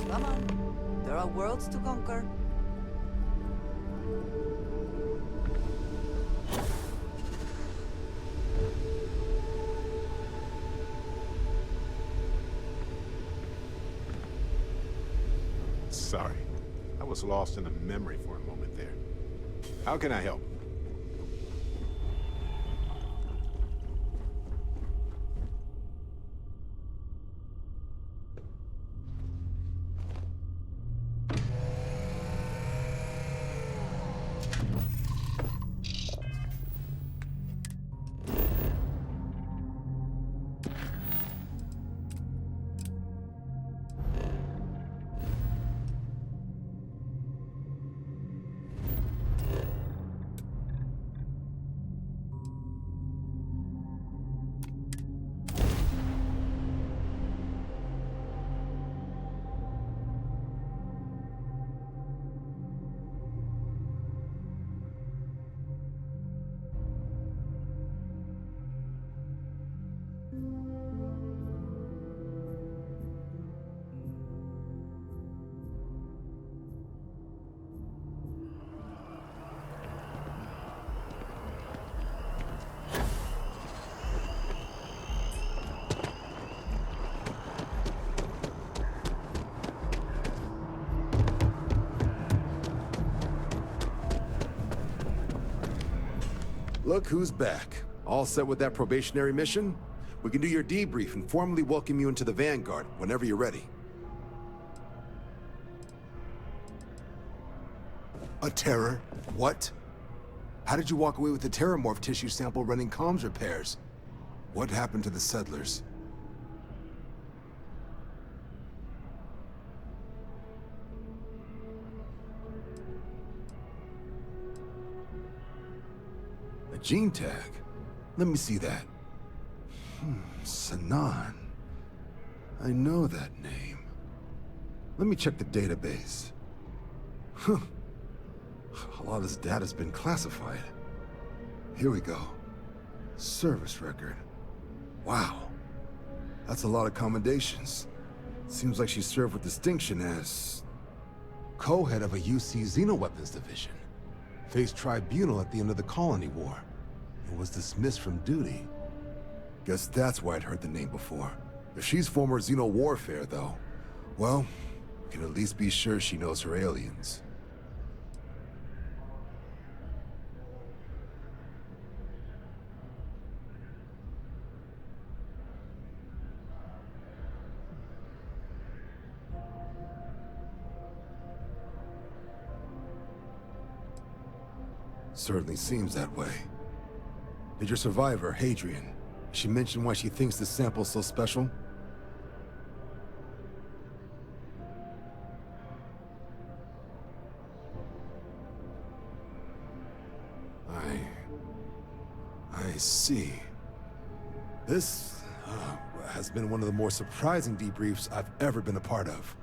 Come on. There are worlds to conquer. Sorry. I was lost in a memory for a moment there. How can I help? Look who's back. All set with that probationary mission? We can do your debrief and formally welcome you into the Vanguard whenever you're ready. A terror? What? How did you walk away with the terramorph tissue sample running comms repairs? What happened to the settlers? A gene tag? Let me see that. Sanan. I know that name. Let me check the database. Huh. A lot of this data's been classified. Here we go. Service record. Wow. That's a lot of commendations. Seems like she served with distinction as co-head of a UC Xenoweapons division. Faced tribunal at the end of the Colony War, and was dismissed from duty. Guess that's why I'd heard the name before. If she's former Xeno warfare, though, well, we can at least be sure she knows her aliens. Certainly seems that way. Did your survivor, Hadrian, she mention why she thinks this sample's so special? I see. This has been one of the more surprising debriefs I've ever been a part of.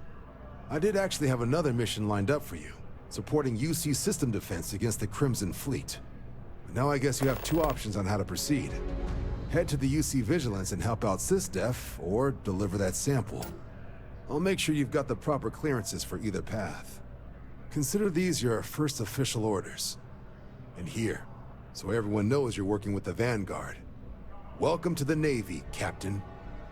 I did actually have another mission lined up for you, supporting UC system defense against the Crimson Fleet. But now I guess you have two options on how to proceed. Head to the UC Vigilance and help out SysDef, or deliver that sample. I'll make sure you've got the proper clearances for either path. Consider these your first official orders. And here, so everyone knows you're working with the Vanguard. Welcome to the Navy, Captain.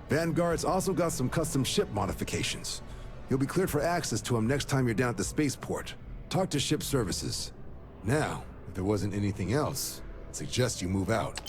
Vanguard's also got some custom ship modifications. You'll be cleared for access to them next time you're down at the spaceport. Talk to ship services. Now, if there wasn't anything else, I'd suggest you move out.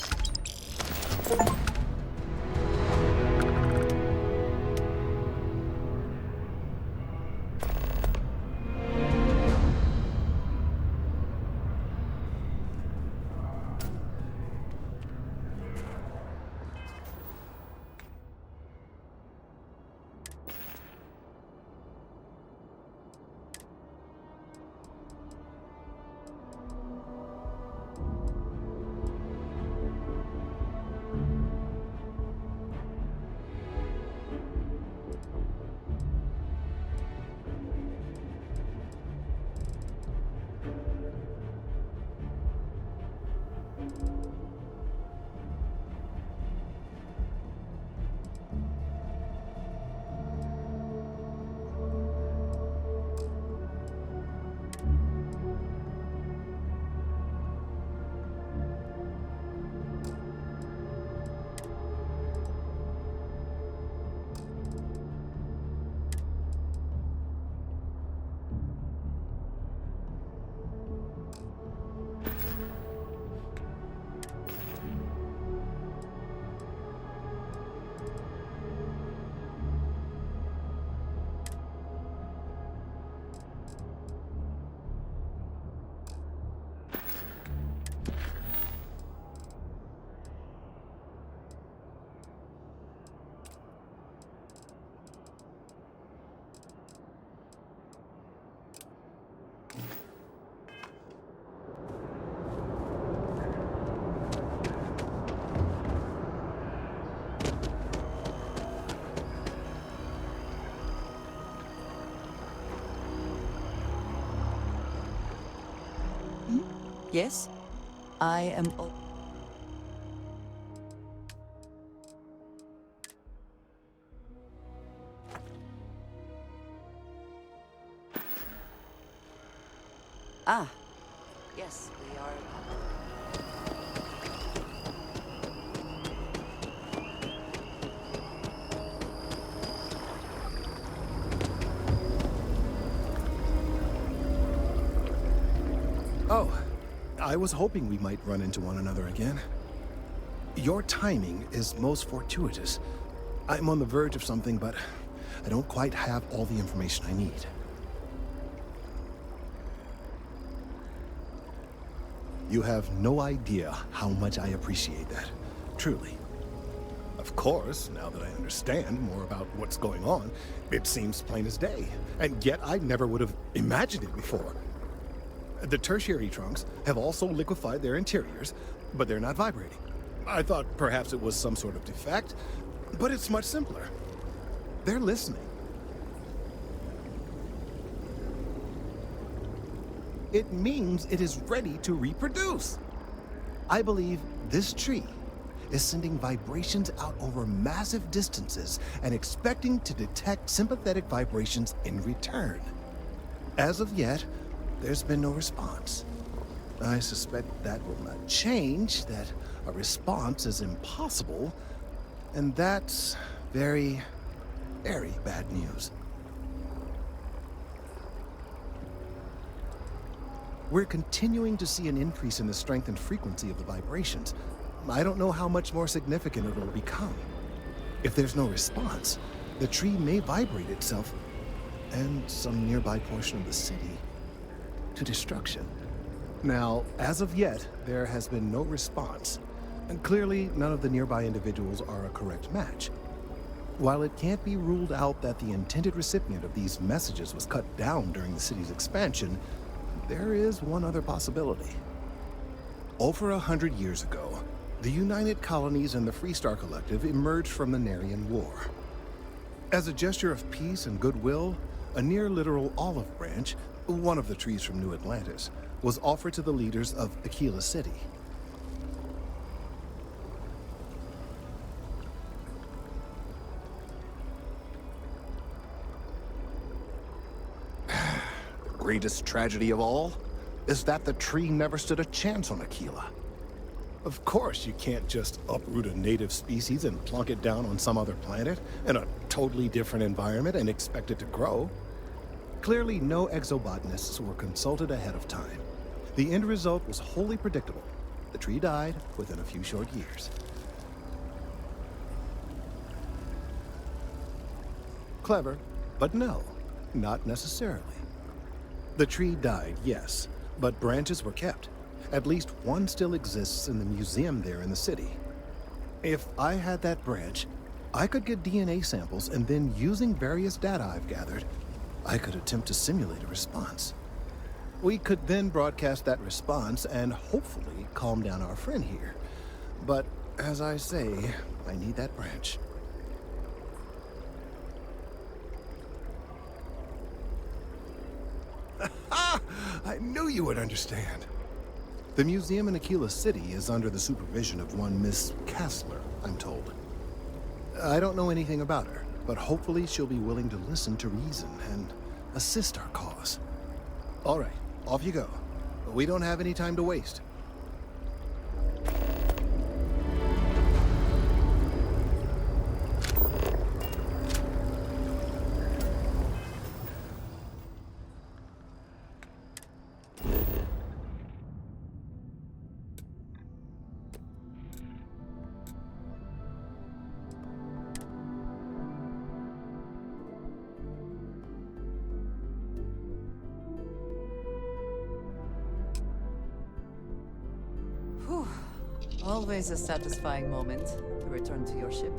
Yes? I am... Ah, yes, we are... Oh, I was hoping we might run into one another again. Your timing is most fortuitous. I'm on the verge of something, but I don't quite have all the information I need. You have no idea how much I appreciate that. Truly. Of course, now that I understand more about what's going on, it seems plain as day. And yet I never would have imagined it before. The tertiary trunks have also liquefied their interiors, but they're not vibrating. I thought perhaps it was some sort of defect, but it's much simpler. They're listening. It means it is ready to reproduce. I believe this tree is sending vibrations out over massive distances and expecting to detect sympathetic vibrations in return. As of yet, there's been no response. I suspect that will not change, that a response is impossible, and that's very, very bad news. We're continuing to see an increase in the strength and frequency of the vibrations. I don't know how much more significant it will become. If there's no response, the tree may vibrate itself and some nearby portion of the city to destruction. Now, as of yet, there has been no response, and clearly none of the nearby individuals are a correct match. While it can't be ruled out that the intended recipient of these messages was cut down during the city's expansion, there is one other possibility. Over 100 years ago, the United Colonies and the Freestar Collective emerged from the Narian War. As a gesture of peace and goodwill, a near-literal olive branch, one of the trees from New Atlantis, was offered to the leaders of Aquila City. The greatest tragedy of all is that the tree never stood a chance on Aquila. Of course, you can't just uproot a native species and plunk it down on some other planet in a totally different environment and expect it to grow. Clearly, no exobotanists were consulted ahead of time. The end result was wholly predictable. The tree died within a few short years. Clever, but no, not necessarily. The tree died, yes, but branches were kept. At least one still exists in the museum there in the city. If I had that branch, I could get DNA samples, and then using various data I've gathered, I could attempt to simulate a response. We could then broadcast that response and hopefully calm down our friend here. But as I say, I need that branch. I knew you would understand. The museum in Aquila City is under the supervision of one Miss Kastler, I'm told. I don't know anything about her, but hopefully she'll be willing to listen to reason and assist our cause. All right, off you go. We don't have any time to waste. Always a satisfying moment to return to your ship.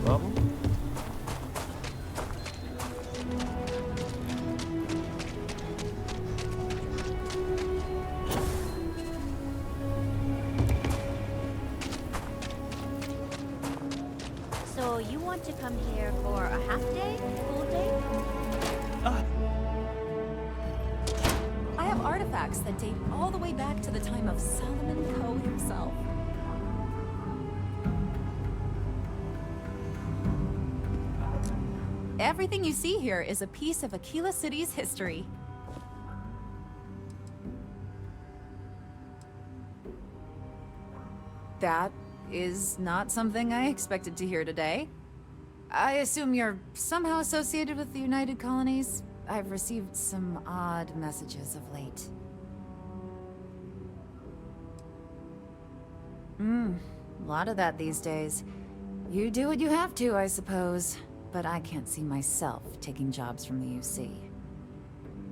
problem? So you want to come here for a half day? Full day? I have artifacts that date all the way back to the time of Solomon Coe himself. Everything you see here is a piece of Aquila City's history. That is not something I expected to hear today. I assume you're somehow associated with the United Colonies? I've received some odd messages of late. A lot of that these days. You do what you have to, I suppose. But I can't see myself taking jobs from the UC.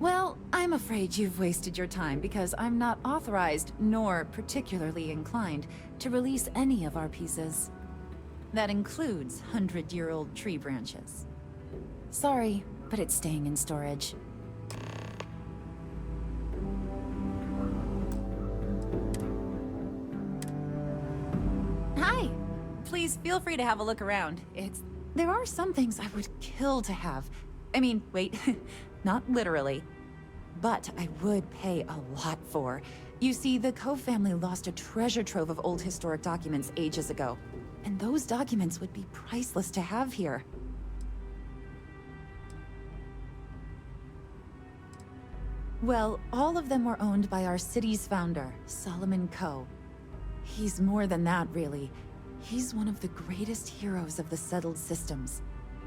Well, I'm afraid you've wasted your time because I'm not authorized, nor particularly inclined, to release any of our pieces. That includes 100-year-old tree branches. Sorry, but it's staying in storage. Hi! Please feel free to have a look around. There are some things I would kill to have. I mean, wait, not literally. But I would pay a lot for. You see, the Coe family lost a treasure trove of old historic documents ages ago. And those documents would be priceless to have here. Well, all of them were owned by our city's founder, Solomon Coe. He's more than that, really. He's one of the greatest heroes of the settled systems.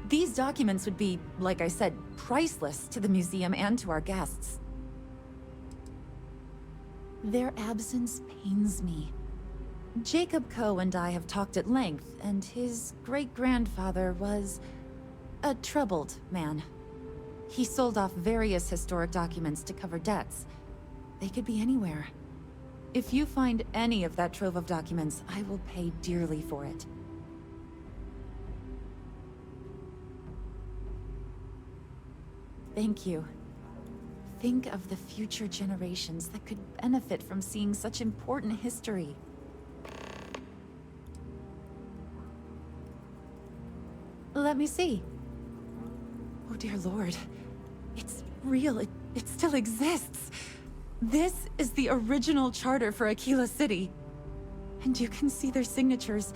These documents would be, like I said, priceless to the museum and to our guests. Their absence pains me. Jacob Coe and I have talked at length, and his great-grandfather was a troubled man. He sold off various historic documents to cover debts. They could be anywhere. If you find any of that trove of documents, I will pay dearly for it. Thank you. Think of the future generations that could benefit from seeing such important history. Let me see. Oh dear Lord. It's real. It still exists. This is the original charter for Aquila City. And you can see their signatures.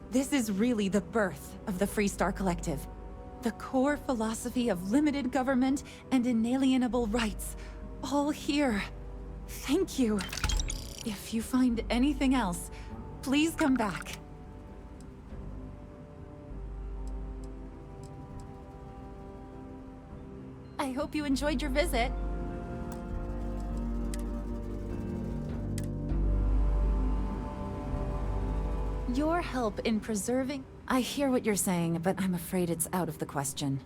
This is really the birth of the Freestar Collective. The core philosophy of limited government and inalienable rights. All here. Thank you. If you find anything else, please come back. I hope you enjoyed your visit. Your help in preserving... I hear what you're saying, but I'm afraid it's out of the question.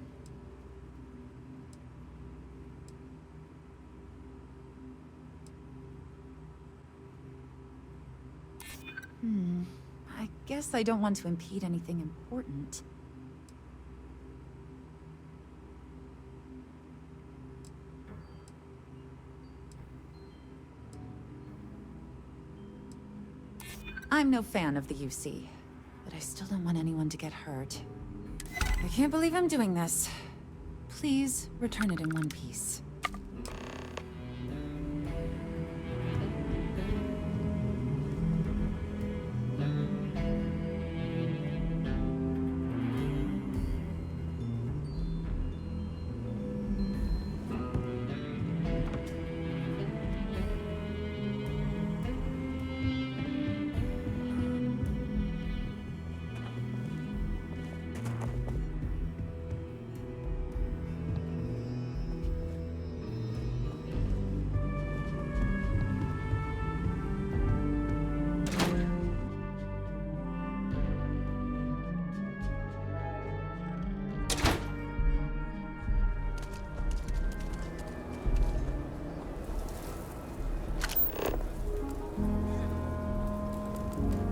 I guess I don't want to impede anything important. I'm no fan of the UC, but I still don't want anyone to get hurt. I can't believe I'm doing this. Please return it in one piece.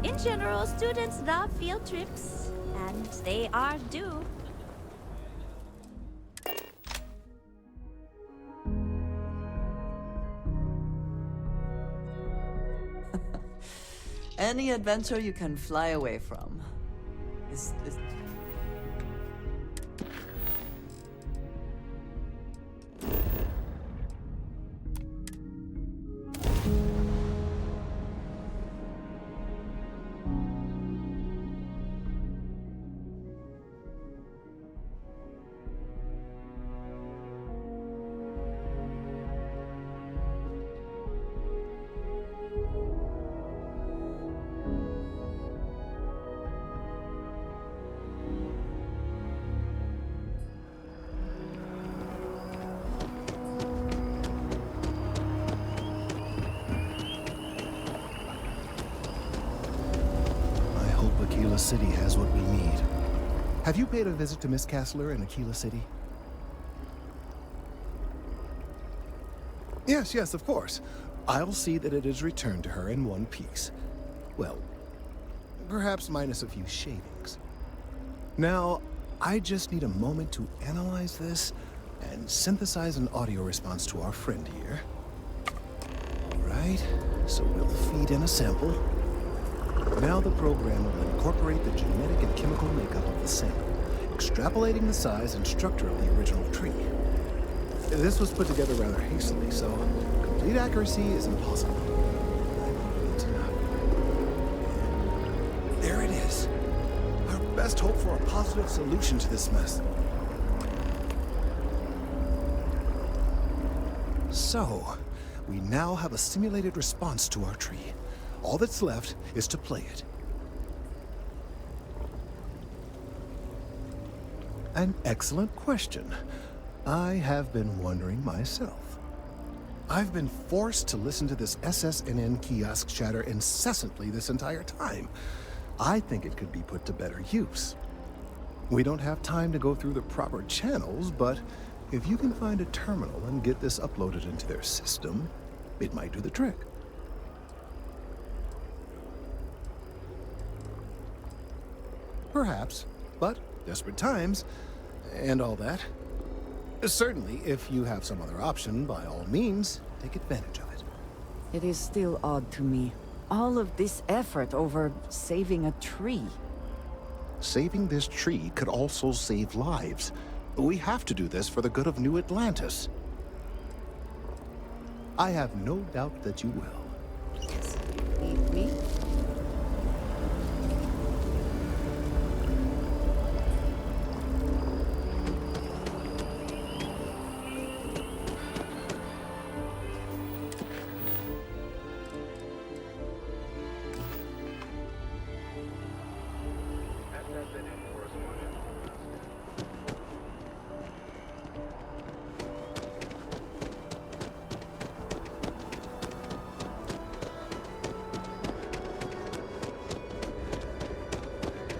In general, students love field trips and They are due. Any adventure you can fly away from is Aquila City has what we need. Have you paid a visit to Miss Castler in Aquila City? Yes, yes, of course. I'll see that it is returned to her in one piece. Well, perhaps minus a few shavings. Now, I just need a moment to analyze this and synthesize an audio response to our friend here. Right, so we'll feed in a sample. Now the program will incorporate the genetic and chemical makeup of the sample, extrapolating the size and structure of the original tree. This was put together rather hastily, so complete accuracy is impossible. There it is. Our best hope for a positive solution to this mess. So, we now have a simulated response to our tree. All that's left is to play it. An excellent question. I have been wondering myself. I've been forced to listen to this SSNN kiosk chatter incessantly this entire time. I think it could be put to better use. We don't have time to go through the proper channels, but if you can find a terminal and get this uploaded into their system, it might do the trick. Perhaps, but desperate times, and all that. Certainly, if you have some other option, by all means, take advantage of it. It is still odd to me. All of this effort over saving a tree. Saving this tree could also save lives. We have to do this for the good of New Atlantis. I have no doubt that you will. Yes, leave me.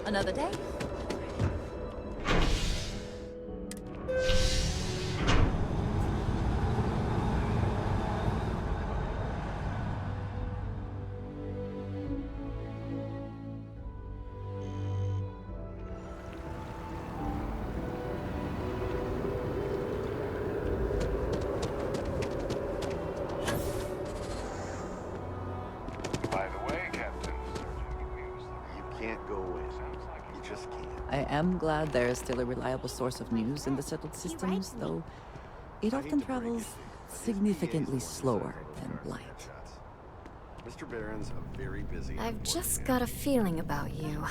Another day. By the way, Captain, you can't go away. You just can't. I am glad there is still a reliable source of news in the settled systems, though it often travels significantly slower than light. Mr. Barron's a very busy. I've just got a feeling about you.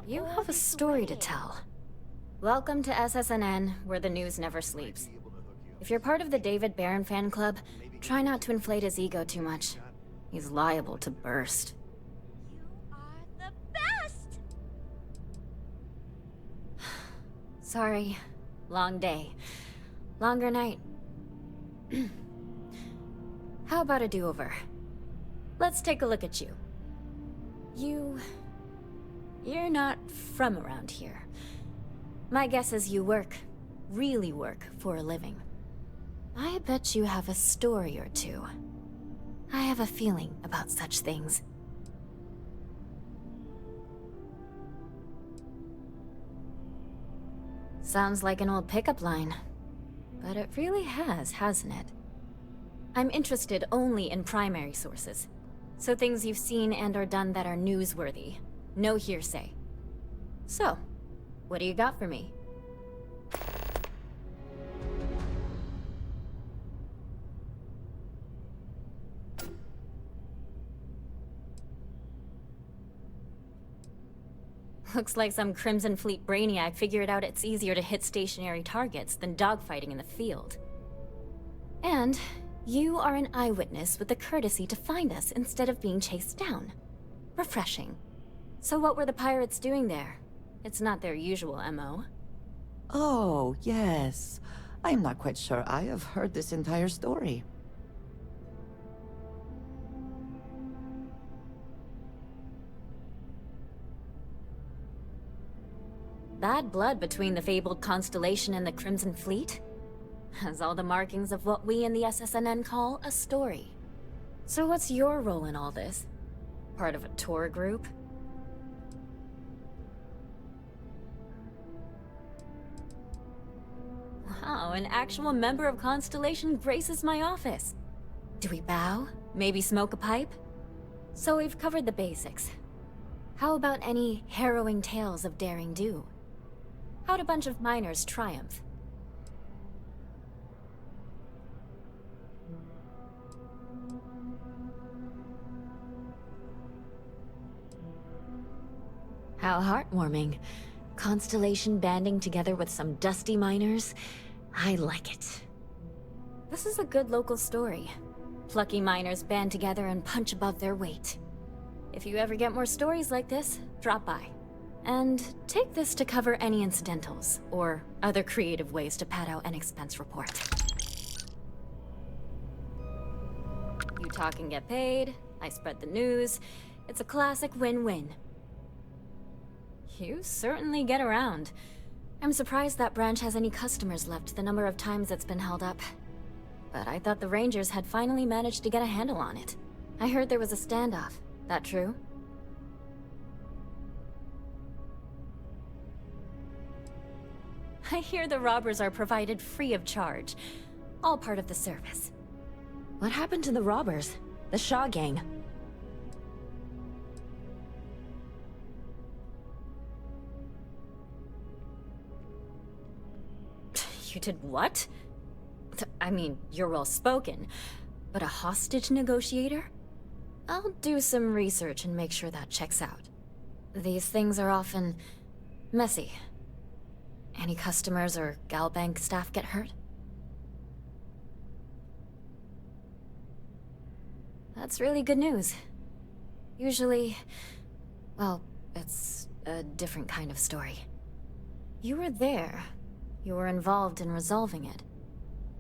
You have a story to tell. Welcome to SSNN, where the news never sleeps. If you're part of the David Barron fan club, try not to inflate his ego too much. He's liable to burst. Sorry. Long day. Longer night. How about a do-over? Let's take a look at you. You're not from around here. My guess is you work, really work, for a living. I bet you have a story or two. I have a feeling about such things. Sounds like an old pickup line. But it really has, hasn't it? I'm interested only in primary sources. So things you've seen and or done that are newsworthy. No hearsay. So, what do you got for me? Looks like some Crimson Fleet brainiac figured out it's easier to hit stationary targets than dogfighting in the field. And you are an eyewitness with the courtesy to find us instead of being chased down. Refreshing. So what were the pirates doing there? It's not their usual MO. Oh, yes. I'm not quite sure I have heard this entire story. Bad blood between the fabled Constellation and the Crimson Fleet? Has all the markings of what we in the SSNN call a story. So what's your role in all this? Part of a tour group? Wow, an actual member of Constellation graces my office. Do we bow? Maybe smoke a pipe? So we've covered the basics. How about any harrowing tales of daring do? How'd a bunch of miners triumph? How heartwarming. Constellation banding together with some dusty miners. I like it. This is a good local story. Plucky miners band together and punch above their weight. If you ever get more stories like this, drop by. And take this to cover any incidentals, or other creative ways to pad out an expense report. You talk and get paid, I spread the news. It's a classic win-win. You certainly get around. I'm surprised that branch has any customers left, the number of times it's been held up. But I thought the Rangers had finally managed to get a handle on it. I heard there was a standoff. That true? I hear the robbers are provided free of charge. All part of the service. What happened to the robbers? The Shaw gang? You did what? I mean, you're well spoken, but a hostage negotiator? I'll do some research and make sure that checks out. These things are often messy. Any customers or Galbank staff get hurt? That's really good news. Usually, well, it's a different kind of story. You were there. You were involved in resolving it.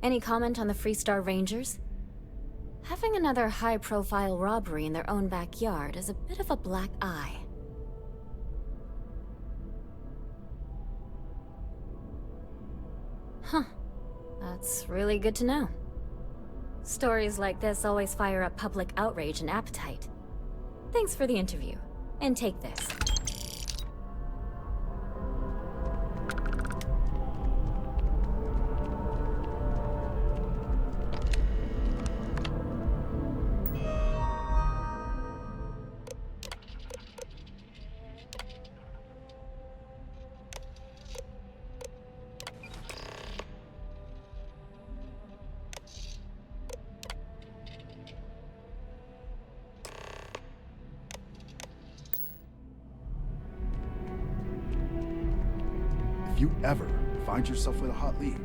Any comment on the Freestar Rangers? Having another high-profile robbery in their own backyard is a bit of a black eye. Huh. That's really good to know. Stories like this always fire up public outrage and appetite. Thanks for the interview. And take this. If you ever find yourself with a hot lead,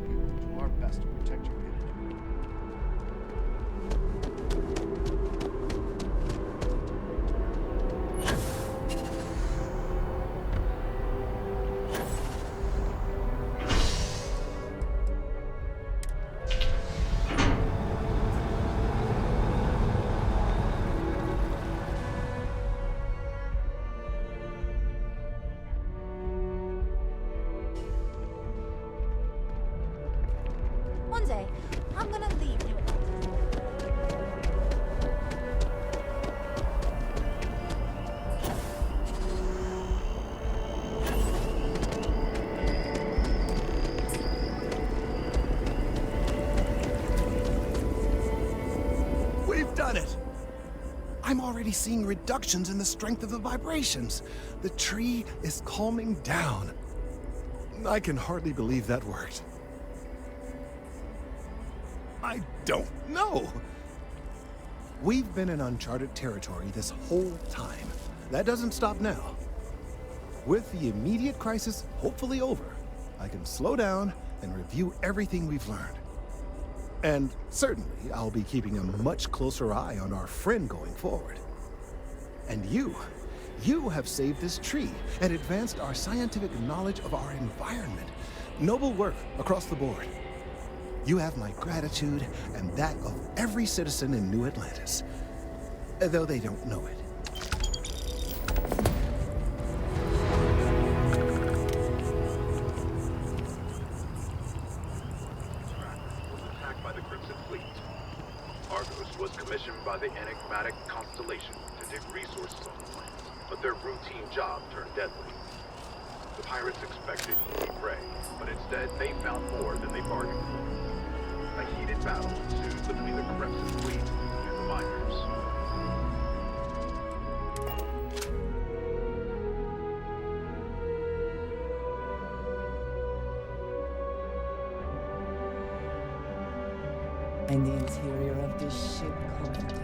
we will do our best to protect your image. One day, already seeing reductions in the strength of the vibrations. The tree is calming down. I can hardly believe that worked. I don't know. We've been in uncharted territory this whole time. That doesn't stop now. With the immediate crisis hopefully over, I can slow down and review everything we've learned. And certainly, I'll be keeping a much closer eye on our friend going forward. And you have saved this tree and advanced our scientific knowledge of our environment. Noble work across the board. You have my gratitude and that of every citizen in New Atlantis, though they don't know it. Was commissioned by the enigmatic Constellation to dig resources on the planet, but their routine job turned deadly. The pirates expected easy prey, but instead they found more than they bargained for. A heated battle ensued between the Crimson Fleet and the miners. And the interior of this ship comforting.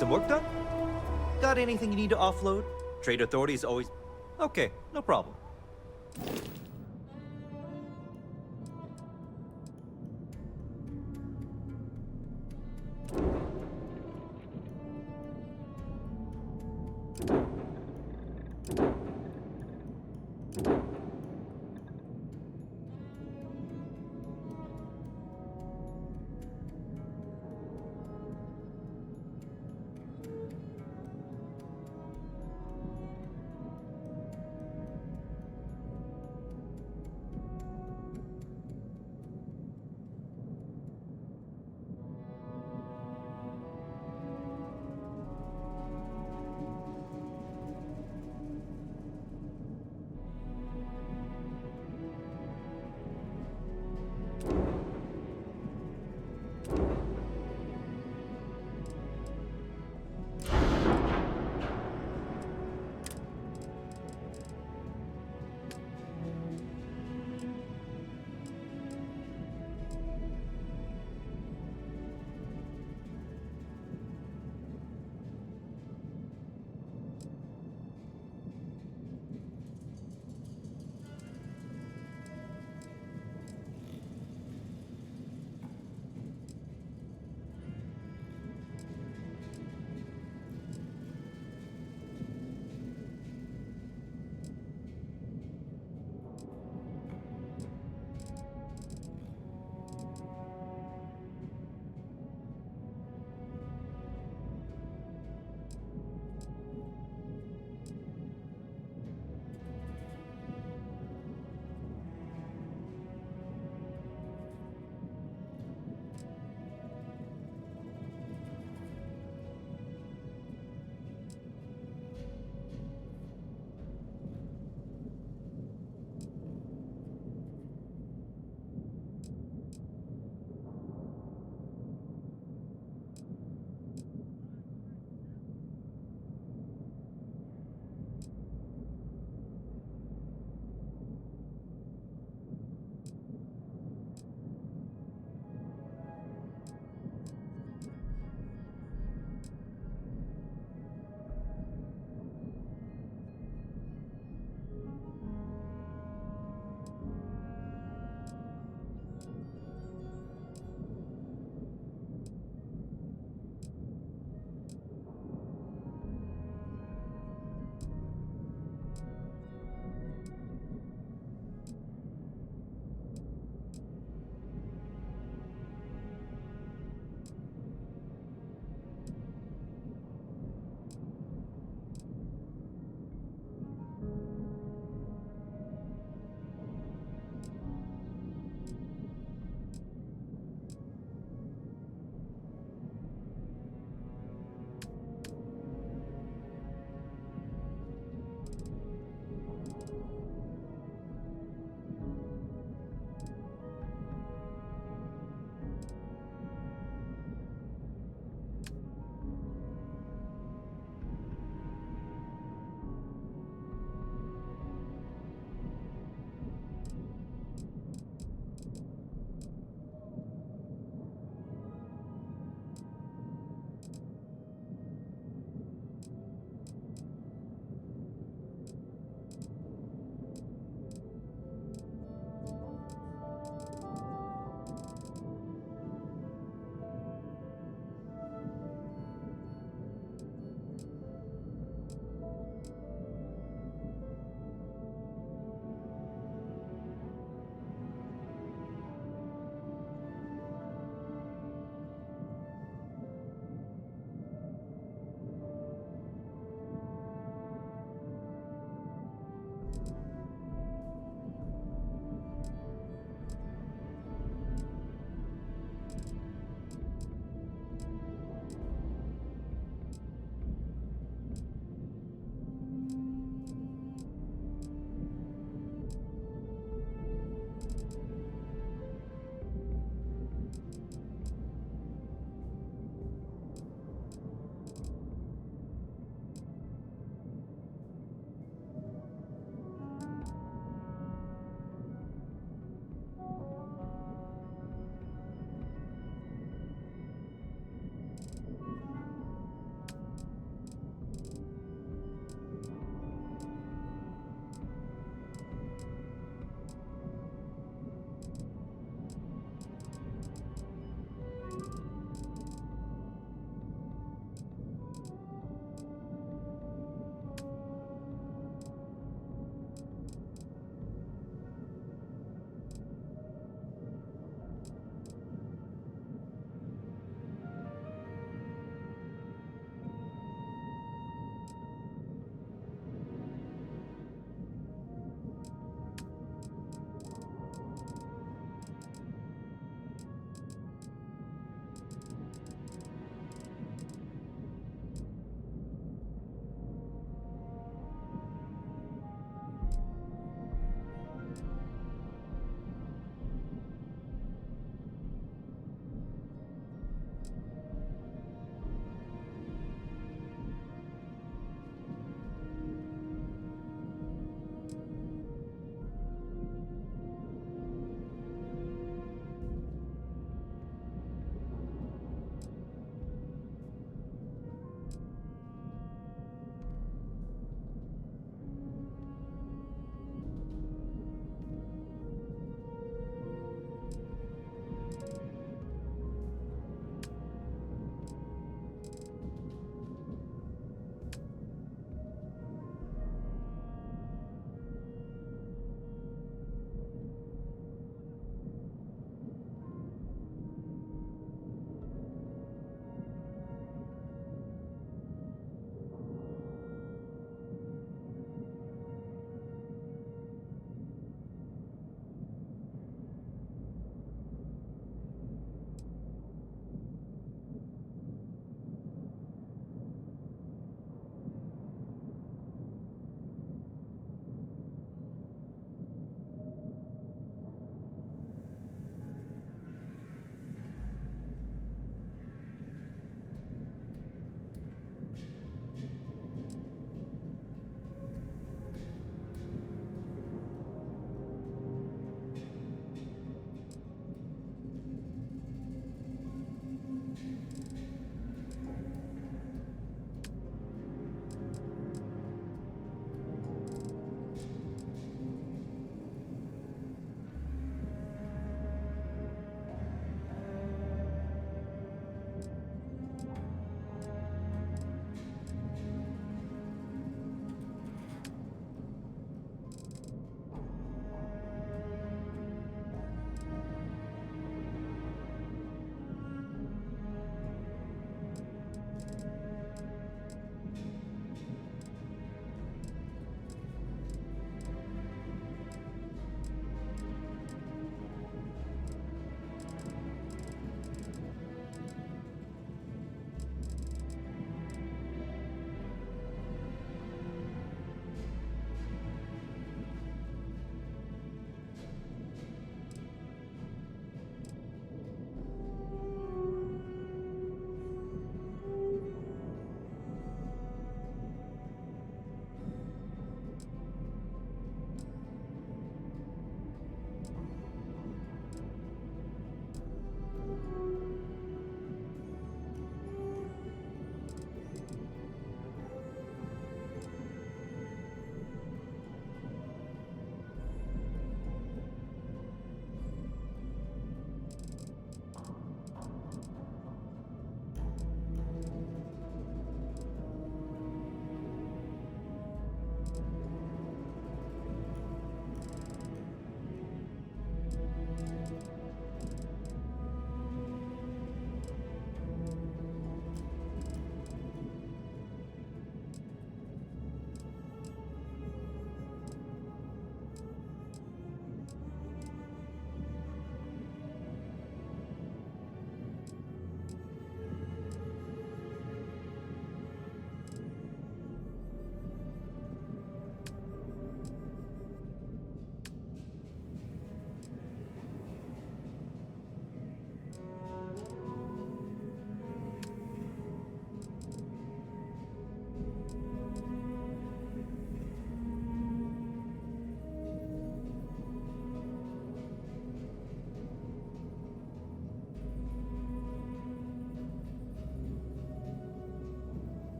some work done? Got anything you need to offload? Trade Authority is always... Okay, no problem.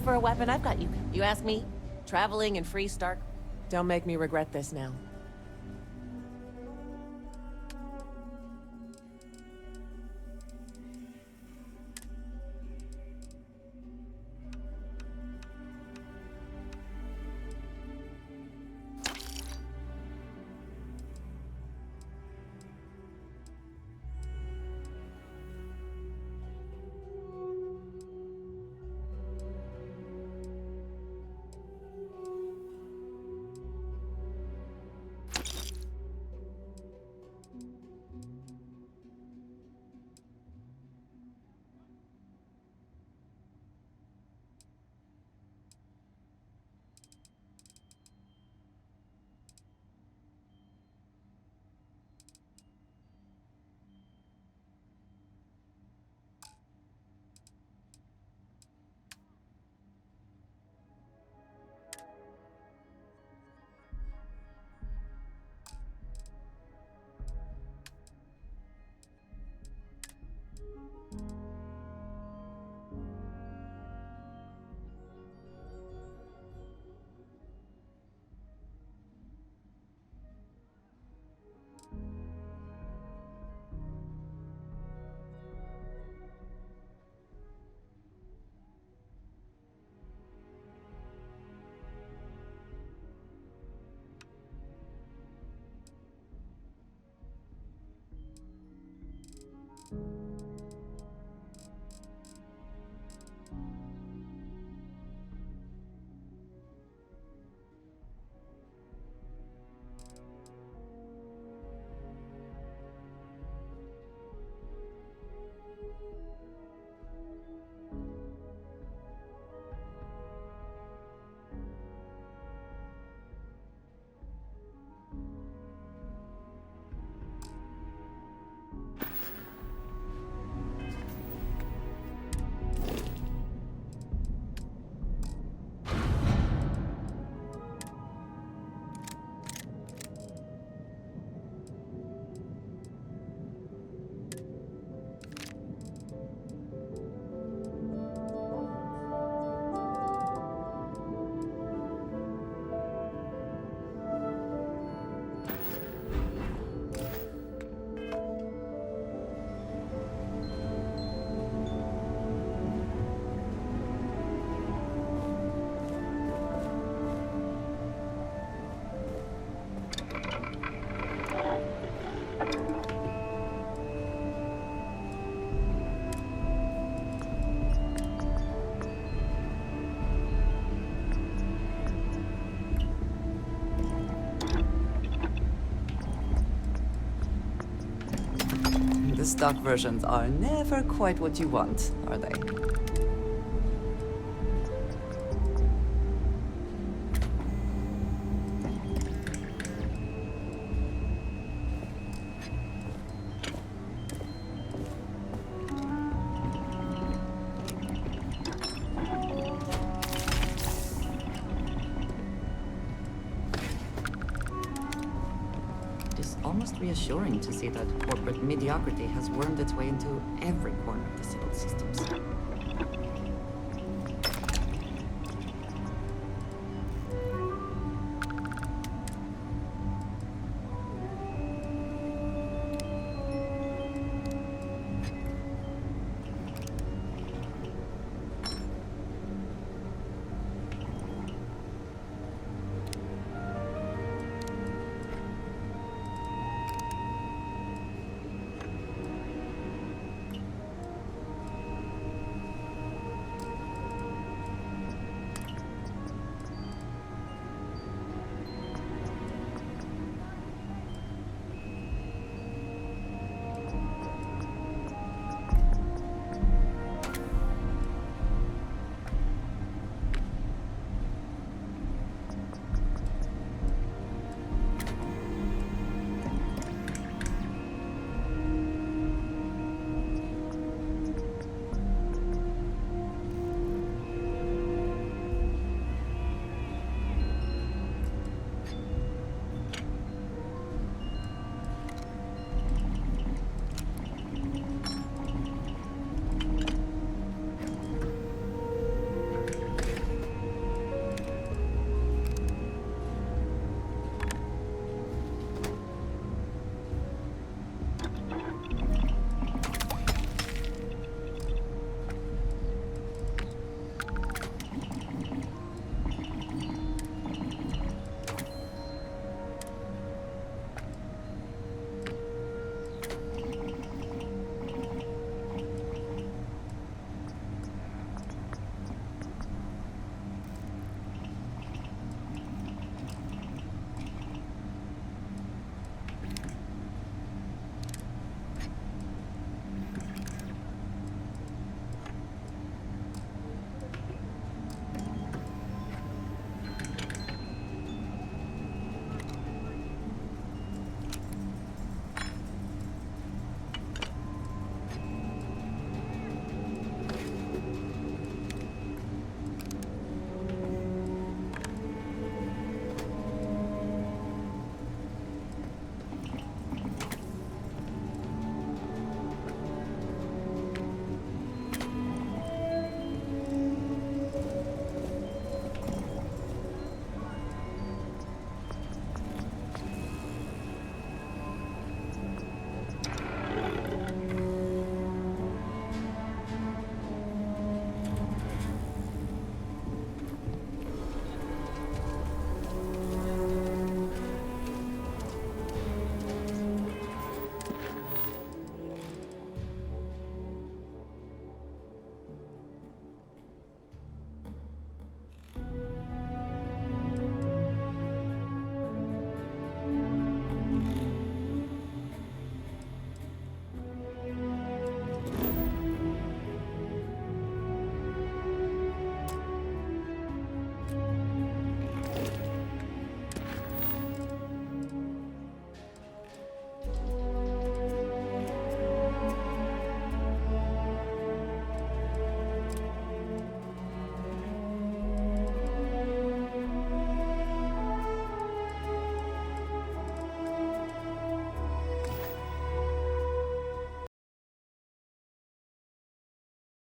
for a weapon, I've got you. You ask me? Traveling and free Stark? Don't make me regret this now. The stock versions are never quite what you want, are they? Almost reassuring to see that corporate mediocrity has wormed its way into every corner of the civil systems.